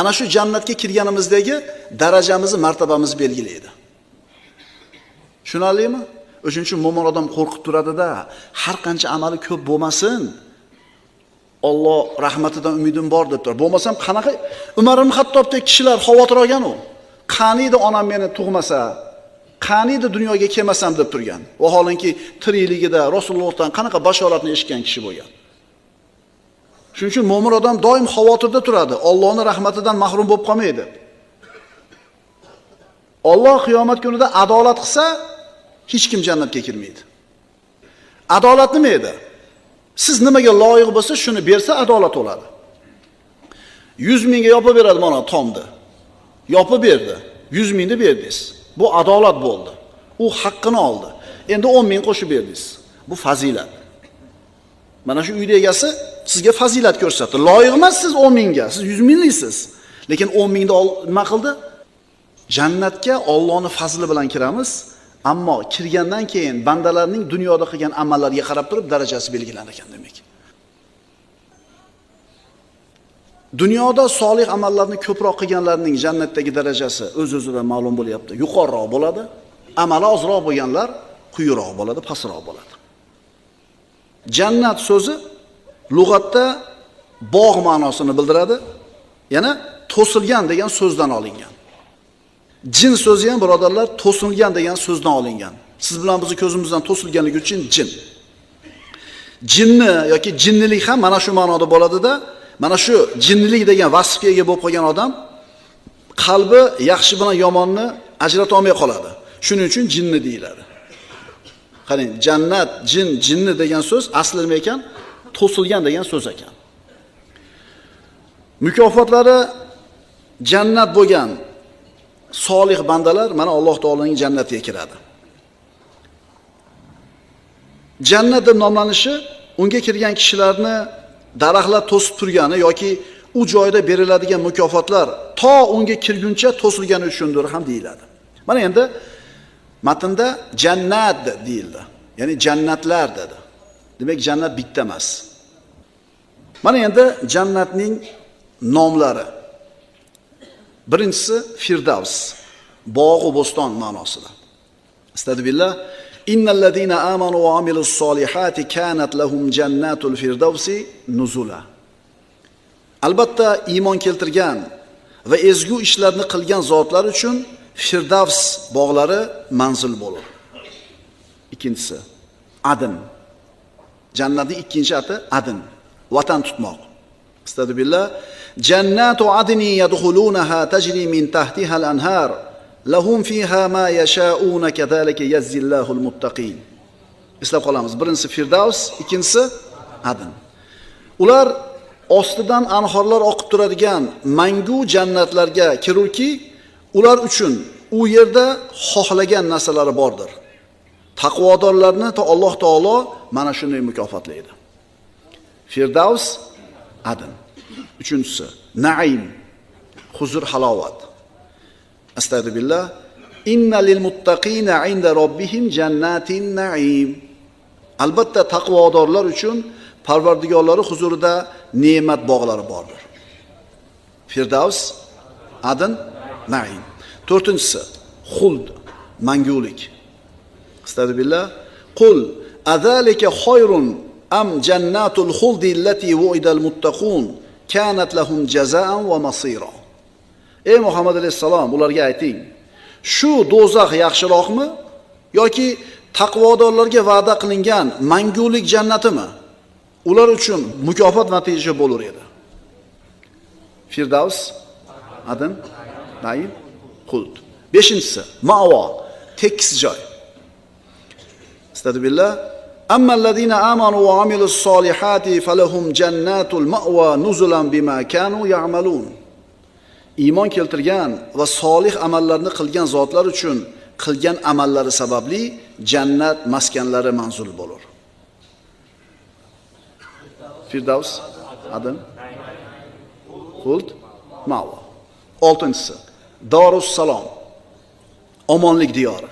ana shu jannatga kirganimizdagi darajamizni, martabamizni belgilaydi. Tushunarlimi? O'shuning uchun mo'min odam qo'rqib turadi-da, har qancha amali ko'p bo'lmasin, Alloh rahmatidan umidim bor deb turadi. Bo'lmasam qanaqa Umar ibn Xattobdek kishilar xavotir olgan u. Qaniydi onam meni tug'masa, qaniydi dunyoga kelmasam deb turgan. Vaholanki tirikligida Rasulullohdan qanaqa bashoratni eshitgan kishi bo'lgan. Shuning uchun mo'min odam doim xavotirda turadi. Allohning rahmatidan mahrum bo'lib qolmaydi. Alloh qiyomat kunida adolat qilsa, hech kim jannatga kirmaydi. Adolat nima edi? Siz nimaga loyiq bo'lsa, shuni bersa adolat bo'ladi. 100 mingga yopib beradi mana tomni. Yopib berdi. 100 mingni berdingiz. Bu adolat bo'ldi. U haqqini oldi. Endi 10 ming qo'shib berdingiz. Bu fazilat. Mana shu uyda egasi sizga fazilat ko'rsatdi. Loyiq emas siz 10 mingga, siz 100 mingliksiz. Lekin 10 mingni nima qildi? Jannatga Allohning fazli bilan kiramiz, ammo kirgandan keyin bandalarning dunyoda qilgan amallariga qarab turib darajasi belgilanar ekan demak. Dunyoda solih amallarni ko'proq qilganlarning jannatdagi darajasi o'z-o'zidan ma'lum bo'lyapti. Yuqoriroq bo'ladi. Amali ozroq bo'lganlar quyiroq bo'ladi, pastroq bo'ladi. Jannat so'zi lug'atda bog' ma'nosini bildiradi. Yana to'silgan degan so'zdan olingan. Jin so'zi ham birodarlar to'silgan degan so'zdan olingan. Siz bilan bizni ko'zimizdan to'silganligi uchun jin. Jinni yoki jinnilik ham mana shu ma'noda bo'ladi-da, mana shu jinnilik degan vasfga ega bo'lib qolgan odam qalbi yaxshi bilan yomonni ajrata olmay qoladi. Shuning uchun jinni deyiladi. Qarang, jannat, jin, jinni degan so'z asli nima ekan? To'silgan degan so'z ekan. Mukofotlari jannat bo'lgan solih bandalar mana Alloh taolaning jannatiga kiradi. Jannat deb nomlanishi unga kirgan kishilarni daraxtlar to'sib turgani yoki u joyda beriladigan mukofotlar to unga kirguncha to'silgani uchundir ham deyiladi. Mana endi matnda jannat deyildi. Ya'ni jannatlar dedi. Demak jannat bitta emas. Mana endi jannatning nomlari. Birinchisi Firdavs, bog' va bo'ston ma'nosida. Astagfirullah. Innallazina amanu va amilus solihati kanat lahum jannatul firdavsi nuzula. Albatta iymon keltirgan va ezgu ishlarni qilgan zotlar uchun Firdavs bog'lari manzil bo'lur. Ikkinchisi Adn. Jannatning ikkinchi ati Adn, vatan tutmoq. Astagfirullah. Jannatu adni yadkhulunaha tajri min tahtiha al-anhar lahum fiha ma yasha'una kadhalika yazzillahul muttaqin. Eslab qolamiz. Birinchisi Firdavs, ikkinchisi Adn. Ular ostidan anhorlar oqib turadigan mangu jannatlarga kirurki, ular uchun u yerda xohlagan narsalari bordir. Taqvodorlarni Alloh taolo mana shunday mukofotlaydi. Firdavs, Adn. Uchinchisi Naim, huzur, halovat. Astagfirullah. Inna lil muttaqina 'inda robbihim jannatin na'im. Albatta taqvodorlar uchun Parvardigorlari huzurida ne'mat bog'lari bordir. Firdavs, Adn, Naim. 4-si xuld, mangulik. Astagfirullah. Qul azalika khayrun am jannatul khuldi allati wu'idal muttaqun kanat lahum jazaan va masira. Ey Muhammad alayhisalom, ularga ayting, shu do'zax yaxshiroqmi yoki taqvodorlarga va'da qilingan mangulik jannatimi? Ular uchun mukofot natija bo'lar edi. Firdavs, Adn, Naim, Xuld. 5-si ma'vo, tekis joy. Astagfirullah. Amma allazina amanu va amilus solihati falahum jannatul ma'wa nuzulan bima kanu ya'malun. Iymon keltirgan va solih amallarni qilgan zotlar uchun qilgan amallari sababli jannat maskanlari manzul bo'lar. Firdavs, Adn, Xuld, Ma'vo. 6-si Darus Salom, omonlik diyori.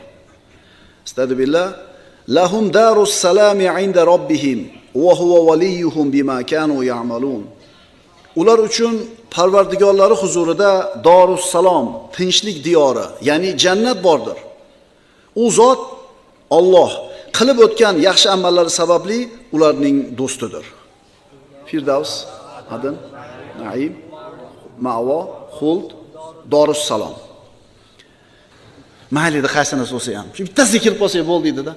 Astagfirullah. Lahum darus salami 'inda robbihim va huwa waliyuhum bima kanu ya'malun. Ular uchun Parvardigorlari huzurida Darus Salom, tinchlik diyori, ya'ni jannat bordir. U zot Alloh qilib o'tgan yaxshi amallari sababli ularning do'stidir. Firdavs, Adn, Naim, Ma'vo, Xuld, Darus Salom. Mahalida qaysinasi bo'lsa ham, shu bittasi kirib qolsa bo'ldi dedi-da.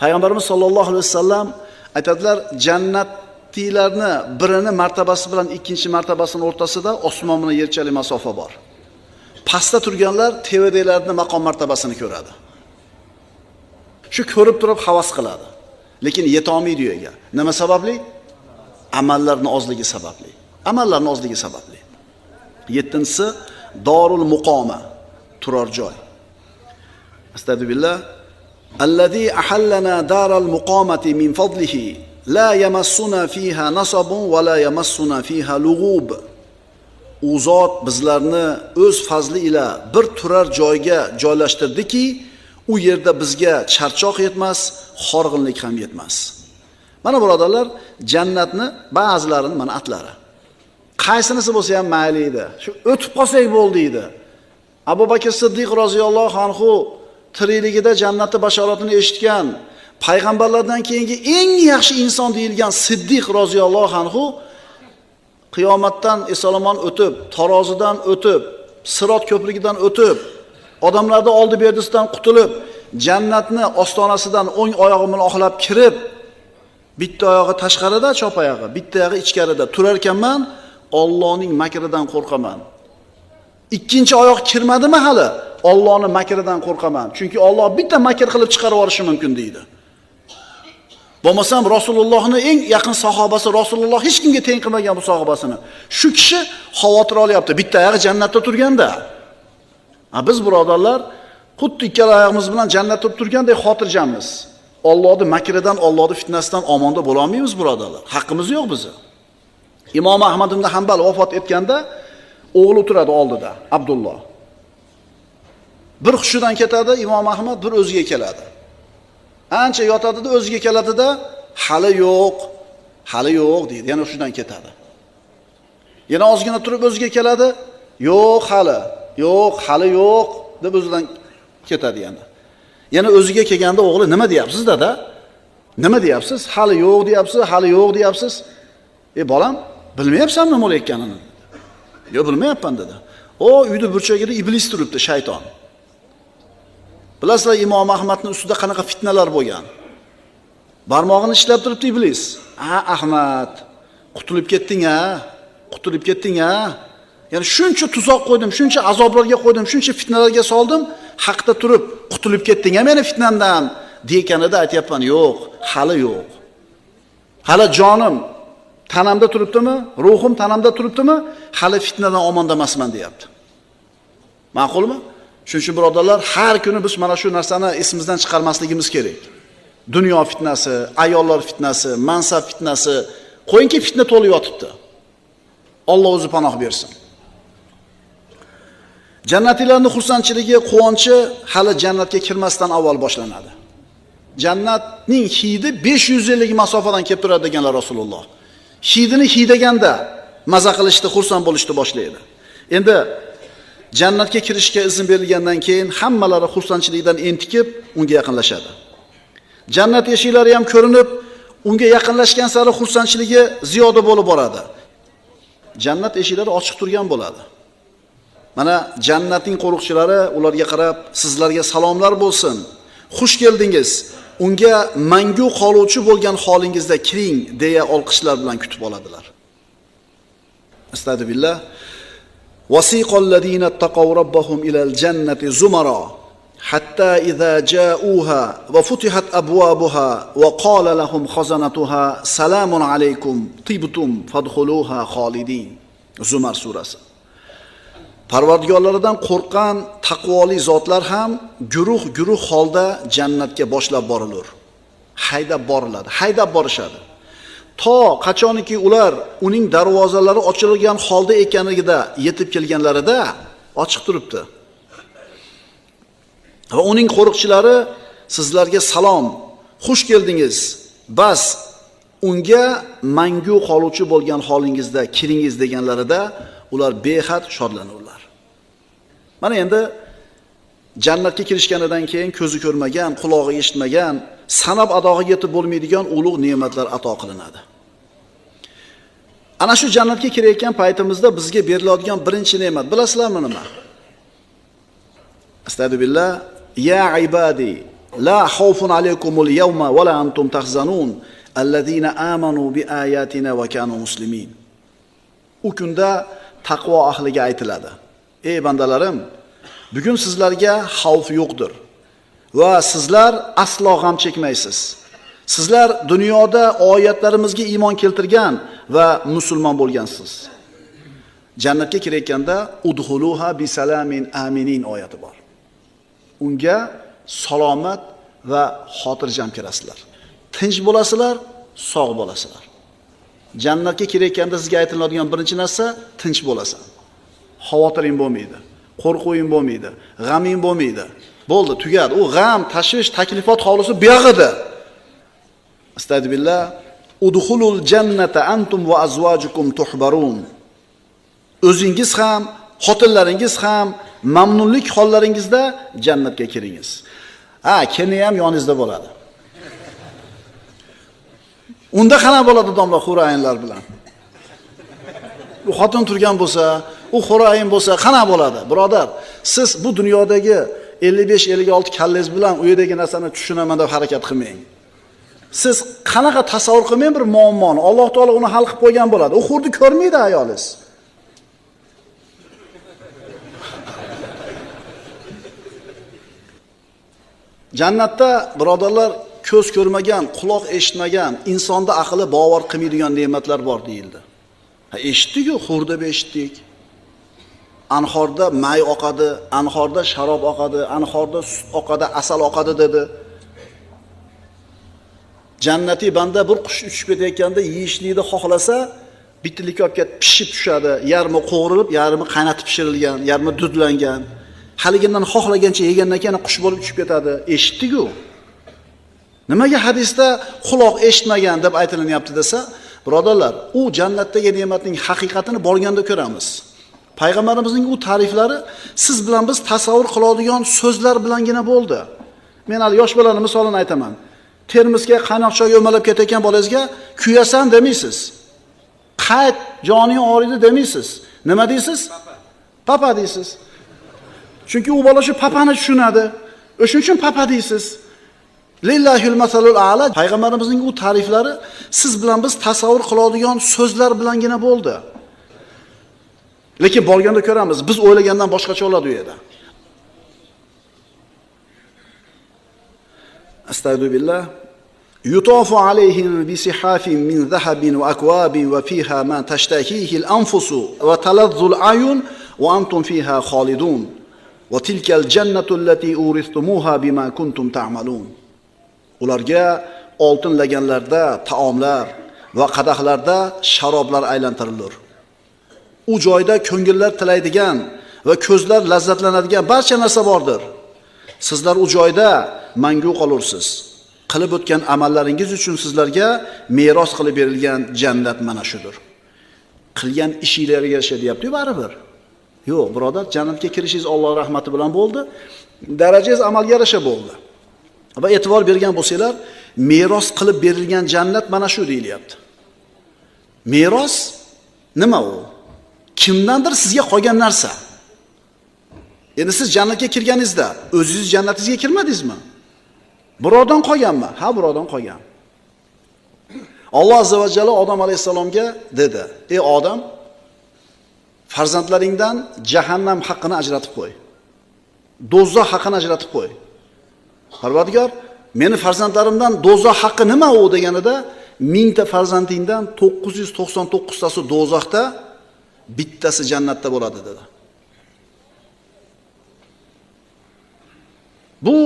Payg'ambarimiz sollallohu alayhi vasallam aytadilar, jannatiylarni birini martabasi bilan ikkinchi martabasining o'rtasida osmon bilan yerchalik masofa bor. Pastda turganlar tevadagilarning maqom martabasini ko'radi. Shu ko'rib turib havas qiladi, lekin yeta olmaydi uyiga. Nima sababli? Amallarning ozligi sababli. Amallarning ozligi sababli. 7-si Dorul Muqoma, turar joy. Astagfirullah. Allazi ahallana daral muqamati min fadlihi la yamassuna fiha nasabun va la yamassuna fiha lughub. U zot bizlarni o'z fazli ila bir turar joyga joylashtirdiki, u yerda bizga charchoq yetmas, horg'inlik ham yetmas. Mana birodarlar, jannatni ba'zilarini mana atlari. Qaysinisi bo'lsa ham mayli edi. Shu o'tib qolsak bo'ldi edi. Abu Bakr Siddiq roziyallohu anhu tirikligida jannatning bashoratini eshitgan, payg'ambarlardan keyingi eng yaxshi inson deyilgan Siddiq roziyallohu anhu qiyomatdan esolomon o'tib, tarozidan o'tib, Sirot ko'prigidan o'tib, odamlarni oldi berdisidan qutulib, jannatni ostonasidan o'ng oyog'i bilan oqlab kirib, bitta oyog'i tashqarida, chop oyog'i, bitta oyog'i ichkarida turar ekanman, Allohning makridan qo'rqaman. Ikkinchi oyoq kirmadimi hali? Allohning makridan qo'rqaman. Chunki Alloh bitta makr qilib chiqarib yuborishi mumkin deydi. Bo'lmasam Rasulullohning eng yaqin sahobasi, Rasululloh hech kimga teng qilmagan bu sahobasini. Shu kishi xavotir olyapti. Bitta oyog'i jannatda turganda. Biz birodarlar xuddi ikkala oyog'imiz bilan jannatda turgandek xotirjammiz. Allohning makridan, Allohning fitnasidan omonda bo'la olmaymiz birodarlar. Haqqimiz yo'q bizni. Imom Ahmad ibn Hanbal vafot etganda o'g'li turadi oldida, Abdulloh. Bir hushidan ketadi, Imom Ahmad bir o'ziga keladi. Ancha yotadi-da, o'ziga keladi-da, hali yo'q deydi. Yana hushidan ketadi. Yana ozgina turib o'ziga keladi, yo'q yo'q deb o'zidan ketadi yana. Yana o'ziga kelganda o'g'li nima deyapsiz dada? Nima deyapsiz? Hali yo'q deyapsiz. Bolam, bilmayapsanmi nima bo'layotganini? Yo'q, bilmayapman dedi. Uyda burchagida iblis turibdi, shayton. Bilasizlar, Imom Ahmadning ustida qanaqa fitnalar bo'lgan. Barmog'ini ishlab turibdi iblis. Ahmad, qutulib ketding ha? Ya'ni shuncha tuzoq qo'ydim, shuncha azoblarga qo'ydim, shuncha fitnalarga soldim, haqda turib qutulib ketding meni fitnamdan deganida aytayapman, yo'q, hali yo'q. Hali jonim tanamda turibdimi? Ruhim tanamda turibdimi? Hali fitnadan omonda emasman deyapti. Ma'qulmi? Shuning uchun birodarlar, har kuni biz mana shu narsani esimizdan chiqarmasligimiz kerak. Dunyo fitnasi, ayollar fitnasi, mansab fitnasi, qo'yingki fitna to'lib yotibdi. Alloh o'zi panoh bersin. Jannatiylarning xursandchiligi, quvonchi hali jannatga kirmasdan avval boshlanadi. Jannatning hidi 500 yillik masofadan kelib turadi deganlar Rasululloh. Hidini hidaganda maza qilishni, xursand bo'lishni boshlaydi. Endi jannatga kirishga izn berilgandan keyin hammalari xursandchilikdan entikib unga yaqinlashadi. Jannat eshiklari ham ko'rinib, unga yaqinlashgan sari xursandchiligi ziyoda bo'lib boradi. Jannat eshiklari ochiq turgan bo'ladi. Mana jannatning qo'riqchilari ularga qarab, sizlarga salomlar bo'lsin. Xush keldingiz. Unga mangu qoluvchi bo'lgan holingizda kiring deya olqishlar bilan kutib oladilar. Astagfirullah. Wasiqal ladina taqaw rabbahum ilal jannati zumara hatta idza ja'uha wa futihat abwabuha wa qala lahum khazanatuha salamun alaykum tibtum fadkhuluha khalidin. Zumar surasi. Parvardigorlaridan qo'rqqan taqvoli zotlar ham guruh holda jannatga boshlab borilur. Haydab boriladi, haydab borishadi. To qachoniki ular uning darvozalari ochilgan holda ekanligida yetib kelganlarida ochiq turibdi. Va uning qo'riqchilari sizlarga salom, xush keldingiz. Bas unga mangu qoluvchi bo'lgan holingizda kiringiz deganlarida ular behad shodlanurlar. Mana endi jannatga kirishganidan keyin ko'zi ko'rmagan, qulog'i eshitmagan, sanab adog'iga yetib bo'lmaydigan ulug' ne'matlar ato qilinadi. Ana shu jannatga kirayotgan paytimizda bizga beriladigan birinchi ne'mat bilasizlarmi nima? Astagfirullah. Ya ibadi, la xawfun alaykumul yawma wa la antum tahzanun allazina amanu bi ayatina va kanu muslimin. U kunda taqvo ahliga aytiladi. Ey bandalarim, bugun sizlarga xavf yo'qdir va sizlar aslo g'am chekmaysiz. Sizlar dunyoda oyatlarimizga iymon keltirgan va musulmon bo'lgansiz. Jannatga kirayotganda udhuluha bi salamin aminin oyati bor. Unga salomat va xotirjam kirasizlar. Tinch bo'lasizlar, sog' bo'lasizlar. Jannatga kirayotganda sizga aytiladigan birinchi narsa tinch bo'lasan. Xavotiring bo'lmaydi, qo'rquving bo'lmaydi, g'aming bo'lmaydi. Bo'ldi, tugadi. U g'am, tashvish, taklifot hovlisi buyog'ida. Astagfirullah. Udkhulul jannata antum va azwajukum tuhbarun. O'zingiz ham, xotinlaringiz ham mamnunlik hollaringizda jannatga kiringiz. Keni ham yoningizda bo'ladi. Unda qana bo'ladi domla Xurayinlar bilan? U xotin turgan bo'lsa, u Xurayin bo'lsa qana bo'ladi? Birodar, siz bu dunyodagi 55-56 kallangiz bilan u yerdagi narsani tushunaman deb harakat qilmang. Siz qanaqa tasavvur qilmang bir muammoni, Alloh taolo uni hal qilib qo'ygan bo'ladi. U xurdi ko'rmaydi ayolingiz. Jannatda birodarlar ko'z ko'rmagan, quloq eshitmagan, insonda aqli bovar qilmaydigan ne'matlar bor deyildi. Eshitdik-ku, xurda eshitdik. Anhorda may oqadi, anhorda sharob oqadi, anhorda sut oqadi, asal oqadi dedi. Jannatiy banda bir qush uchib ketayotganda yeyishlikni xohlasa, bitta likopga pishib tushadi, yarmi qo'g'rilib, yarmi qaynatib pishirilgan, yarmi dudlangan. Haligindan xohlagancha yegandan keyin qush bo'lib uchib ketadi. Eshitdik-ku. Nimaga hadisda quloq eshitmagan deb aytilinyapti desa, birodarlar, u jannatdagi ne'matning haqiqatini borganda ko'ramiz. Payg'ambarimizning u ta'riflari siz bilan biz tasavvur qiladigan so'zlar bilangina bo'ldi. Men hali yosh bolaning misolini aytaman. Termizga qaynoq choy o'malab ketayotgan bolangizga kuyasan demaysiz. Qayt, joning og'riydi demaysiz. Nima deysiz? Papa deysiz. Chunki u bola shu papani tushunadi. O'shuning uchun papa deysiz. Lillahil masalul a'la. Payg'ambarimizning u ta'riflari siz bilan biz tasavvur qiladigan so'zlar bilangina bo'ldi. Lekin borganda ko'ramiz, biz o'ylagandan boshqacha bo'ladi u yerda. Astagfirullah. Yutafu alayhim bi sihafin min zahabin wa akwabin wa fiha ma tashtahihi al-anfusu wa taladhdhu al-ayun wa antum fiha khalidun. Va tilkal jannatu allati uristumuha bima kuntum ta'malun. Ularga oltin laganlarda taomlar va qadahlarda sharoblar aylantirilur. U joyda ko'ngillar tilaydigan va ko'zlar lazzatlanadigan barcha narsa bordir. Sizlar u joyda mangu qolursiz. qilib o'tgan amallaringiz uchun sizlarga meros qilib berilgan jannat mana shudir. Qilgan ishinglarga yarasha deyapti-ku baribir. Yo'q, birodar, jannatga kirishingiz Alloh rahmati bilan bo'ldi. Darajangiz amalga yarasha bo'ldi. Va e'tibor bergan bo'lsanglar, meros qilib berilgan jannat mana shu deyilyapti. Meros nima u? Kimdandir sizga qolgan narsa. Endi siz jannatga kirganingizda, o'zingiz jannatingizga kirmadingizmi? Birovdan qolganmi? Ha, birovdan qolgan. Alloh azza va jalla Odam alayhisalomga dedi: "Ey Odam, farzandlaringdan jahannam haqqini ajratib qo'y. Do'zax haqqini ajratib qo'y." Parvardigor, meni farzandlarimdan do'zax haqqi nima u deganida, 1000 ta farzandingdan 999 tasi do'zaxda, bittasi jannatda bo'ladi dedi. Bu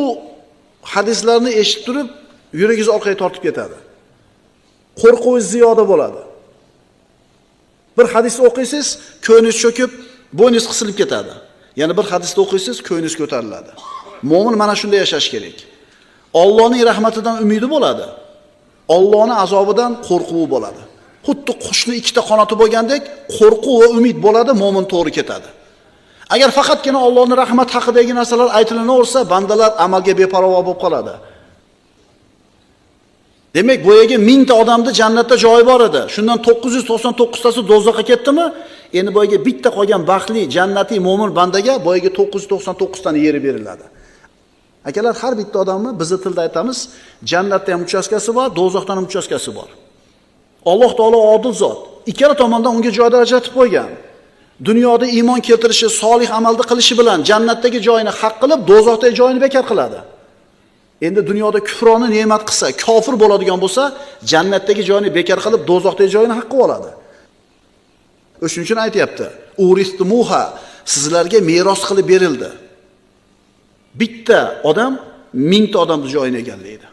hadislarni eshitib turib, yuragingiz orqaga tortib ketadi. Qo'rquvingiz ziyoda bo'ladi. Bir hadisni o'qiysiz, ko'nglingiz cho'kib, bo'yningiz qisilib ketadi. Yana bir hadisni o'qiysiz, ko'nglingiz ko'tariladi. Mo'min mana shunday yashash kerak. Allohning rahmatidan umidi bo'ladi. Allohning azobidan qo'rquvi bo'ladi. Xuddi qushning ikkita qanoti bo'lgandek, qo'rquv va umid bo'ladi, mo'min to'g'ri ketadi. Agar faqatgina Allohning rahmat haqidagi narsalar aytilaversa, bandalar amalga beparvo bo'lib qoladi. Demak, boyaga 1000 ta odamda jannatda joyi bor edi. Shundan 999 tasi do'zaxga ketdimi? Endi boyaga bitta qolgan baxtli jannatiy mo'min bandaga boyaga 999 tani yeri beriladi. Akalar, har bitta odamni biz tilda aytamiz, jannatda ham uchastkasi bor, do'zaxda ham uchastkasi bor. Alloh taolo odil zot. Ikkala tomondan unga joylar ajratib qo'ygan. Dunyoda iymon keltirishi, solih amalni qilishi bilan jannatdagi joyini haq qilib, do'zaxdagi joyini bekor qiladi. Endi dunyoda kufroni ne'mat qilsa, kofir bo'ladigan bo'lsa, jannatdagi joyini bekor qilib, do'zaxdagi joyini haq qilib oladi. O'shuning uchun aytayapti: "Uristumuha", sizlarga meros qilib berildi. Bitta odam 1000 ta odamning joyini egallaydi.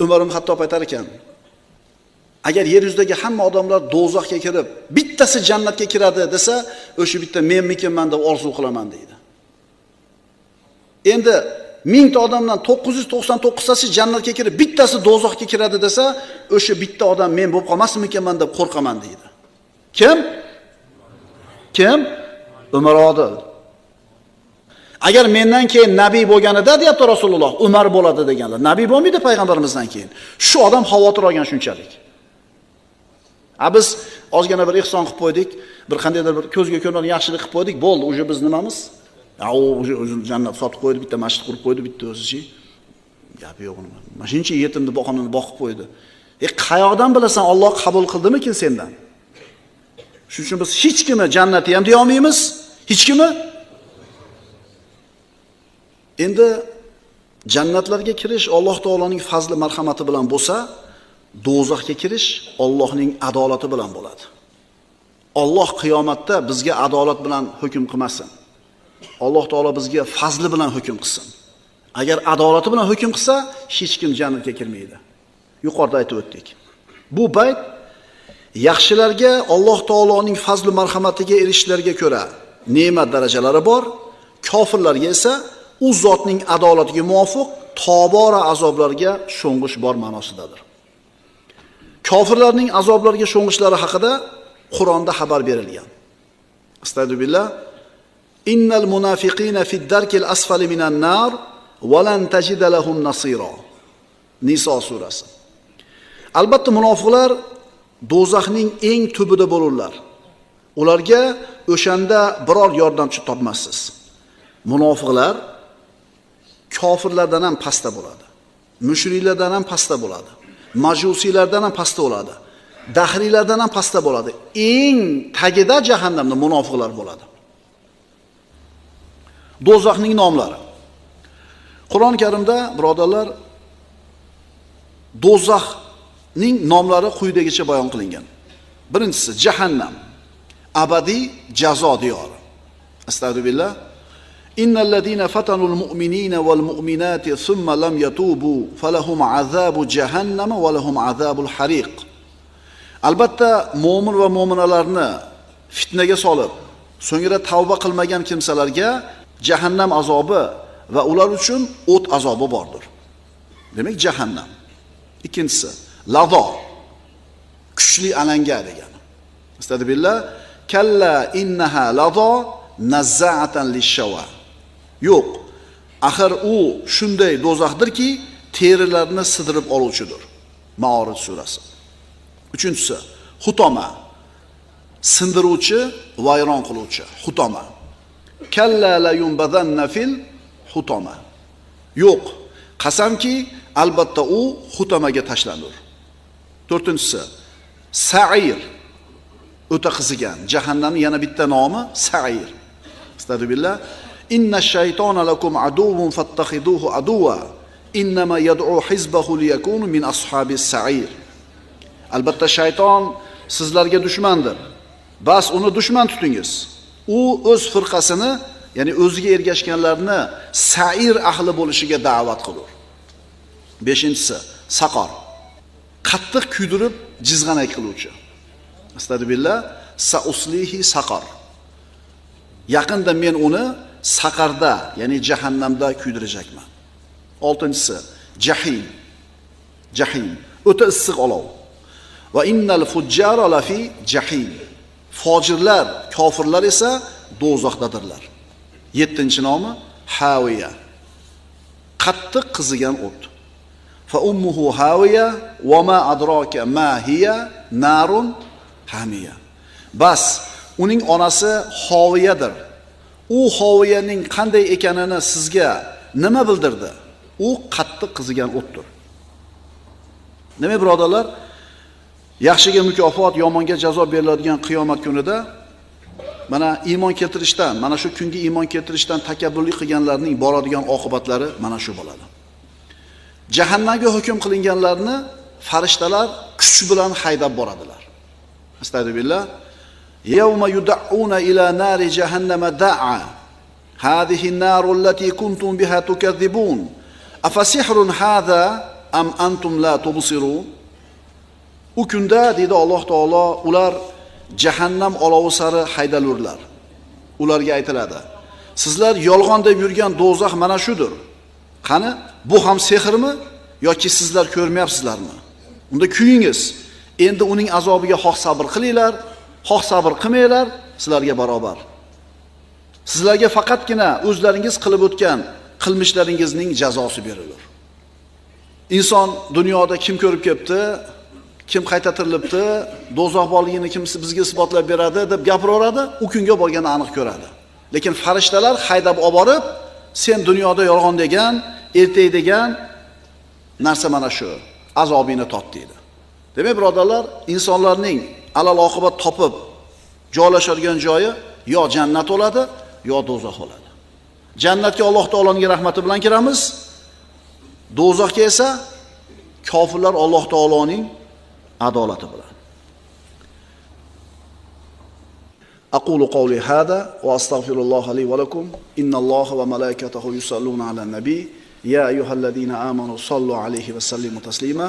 Umar ibn Xattob aytar ekan: agar yer yuzidagi hamma odamlar do'zaxga kirib, bittasi jannatga kiradi desa, o'sha bitta menmikinman deb orzu qilaman deydi. Endi 1000 ta odamdan 999 tasi jannatga kirib, bittasi do'zaxga kiradi desa, o'sha bitta odam men bo'lib qolmasmikinman deb qo'rqaman deydi. Kim? Kim? Umar odil. Agar mendan keyin nabiy bo'lganida, deyapti Rasululloh, Umar bo'ladi deganlar. Nabiy bo'lmaydi payg'ambarimizdan keyin. Shu odam xavotir olgan shunchalik. Biz ozgina bir ihson qilib qo'ydik, bir qandaydir bir ko'zga ko'rinadigan yaxshilik qilib qo'ydik, bo'ldi, uje biz nimamiz? O'zi jannat sotib qo'ydi, bitta masjid qurib qo'ydi, bitta o'zichi. Gap yo'q nima. Mashinchi yetimni boqonini boqib qo'ydi. Qayoqdan bilasan Alloh qabul qildimikin sendan? Shuning uchun biz hech kimni jannati ham deya olmaymiz, hech kimni. Endi jannatlarga kirish Alloh taoloning fazli marhamati bilan bo'lsa, do'zaxga kirish Allohning adolati bilan bo'ladi. Alloh qiyomatda bizga adolat bilan hukm qilmasin. Alloh taolo bizga fazli bilan hukm qilsin. Agar adolati bilan hukm qilsa, hech kim jannatga kirmaydi. Yuqorida aytib o'tdik. Bu bayt yaxshilarga Alloh taoloning fazli marhamatiga erishishlariga ko'ra ne'mat darajalari bor, kofirlarga esa u zotning adolatiga muvofiq tobora azoblarga sho'ng'ish bor ma'nosidadir. Kofirlarning azoblarga sho'ng'ishlari haqida Qur'onda xabar berilgan. Astagfirullah. Innal munafiqina fid darkil asfali minan nar va lan tajida lahum nasira. Niso surasi. Albatta munofiqlar do'zaxning eng tubida bo'lurlar. Ularga o'shanda biror yordamchi topmassiz. Munofiqlar kofirlardan ham pastda bo'ladi. Mushriklardan ham pastda bo'ladi. Majusiylardan ham pastda bo'ladi. Dahriylardan ham pastda bo'ladi. Eng tagida jahannamda munofiqlar bo'ladi. Do'zaxning nomlari. Qur'on Karimda birodarlar do'zaxning nomlari quyidagicha bayon qilingan. Birinchisi jahannam, abadiy jazo diyori. Astagfirullah. Innal ladina fatanul mu'minina wal mu'minati thumma lam yatubu falahum azabu jahannam va lahum azabul hariq. Albatta mu'min va mu'minalarni fitnaga solib, so'ngra tavba qilmagan kimsalarga jahannam azobi va ular uchun o't azobi bordir. Demak, jahannam. Ikkinchisi, lado. Kuchli alanga degani. Astagfirullah, kalla innaha lado nazza'atan lish-shawa. Yo'q. Axir u shunday do'zaxdirki, terilarni sidirib oluvchidir. Ma'orij surasi. Uchinchisi, hutoma. Sindiruvchi, vayron qiluvchi, hutoma. Kalla la yunbadanna fil hutoma. Yo'q, qasamki, albatta u hutomaga tashlanur. To'rtinchisi, sa'ir. O'ta qizigan. Jahannamning yana bitta nomi sa'ir. Astagfirullah. Inna shaytona lakum aduwwun fattakhiduhu aduwwa. Innama yad'u hizbahu liyakunu min ashabis sa'ir. Albatta shayton sizlarga dushmandir. Bas uni dushman tutingiz. U o'z firqasini, ya'ni o'ziga ergashganlarni sa'ir ahli bo'lishiga da'vat qilur. Beshinchisi, saqor. Qattiq kuydirib jizg'anak qiluvchi. Astagfirullah, sauslihi saqor. Yaqinda men uni saqarda, ya'ni jahannamda kuydirajakman. Oltinchisi, jahim. Jahim, o'ta issiq olov. Va innal fujjara lafi jahim. Fojirlar, kofirlar esa do'zaxdadirlar. Yettinchi nomi haviya. Qattiq qizigan o't. Fa ummuhu haviya va ma adraka ma hiya narun hamiya. Bas, uning onasi hoviyadir. U hoviyaning qanday ekanini sizga nima bildirdi? U qattiq qizigan o'tdir. Nima birodarlar? Yaxshiga mukofot, yomonga jazo beriladigan qiyomat kunida mana iymon keltirishdan, mana shu kungi iymon keltirishdan takabburlik qilganlarning boradigan oqibatlari mana shu bo'ladi. Jahannamga hukm qilinganlarni farishtalar kuch bilan haydab boradilar. Astagfirullah. Yawma yud'una ila nari jahannama da'a. Hadhihi an-naru allati kuntum biha tukadhibun. Afasihrun hadha am antum la tubsirun? U kunda dedi Alloh taolo, ular jahannam olovi sari haydalurlar. Ularga aytiladi: sizlar yolg'on deb yurgan do'zax mana shudir. Qani, bu ham sehrmi yoki sizlar ko'rmayapsizlarmi? Unda kuyingiz. Endi uning azobiga xoh sabr qilinglar, xoh sabr qilmanglar, sizlarga barobar. Sizlarga faqatgina o'zlaringiz qilib o'tgan qilmishlaringizning jazosi berilur. Inson dunyoda kim ko'rib kelibdi, kim qayta tirilibdi, do'zax borligini kim bizga isbotlab beradi deb gapiraveradi, u kunga borganda aniq ko'radi. Lekin farishtalar haydab olib borib, sen dunyoda yolg'on degan, ertak degan narsa mana shu, azobini tot deydi. Demak, birodarlar, insonlarning alal oqibat topib joylashadigan joyi yo jannat bo'ladi, yo do'zax bo'ladi. Jannatga Alloh taoloning rahmati bilan kiramiz. Do'zaxga esa kofirlar Alloh taoloning adolati bilan. Aqulu qawli hada wa astaghfirulloha li va lakum. Innalloha va malaikatahu yusalluna alan nabiy. Ya ayyuhalladhina amanu sallu alayhi va sallimu taslima.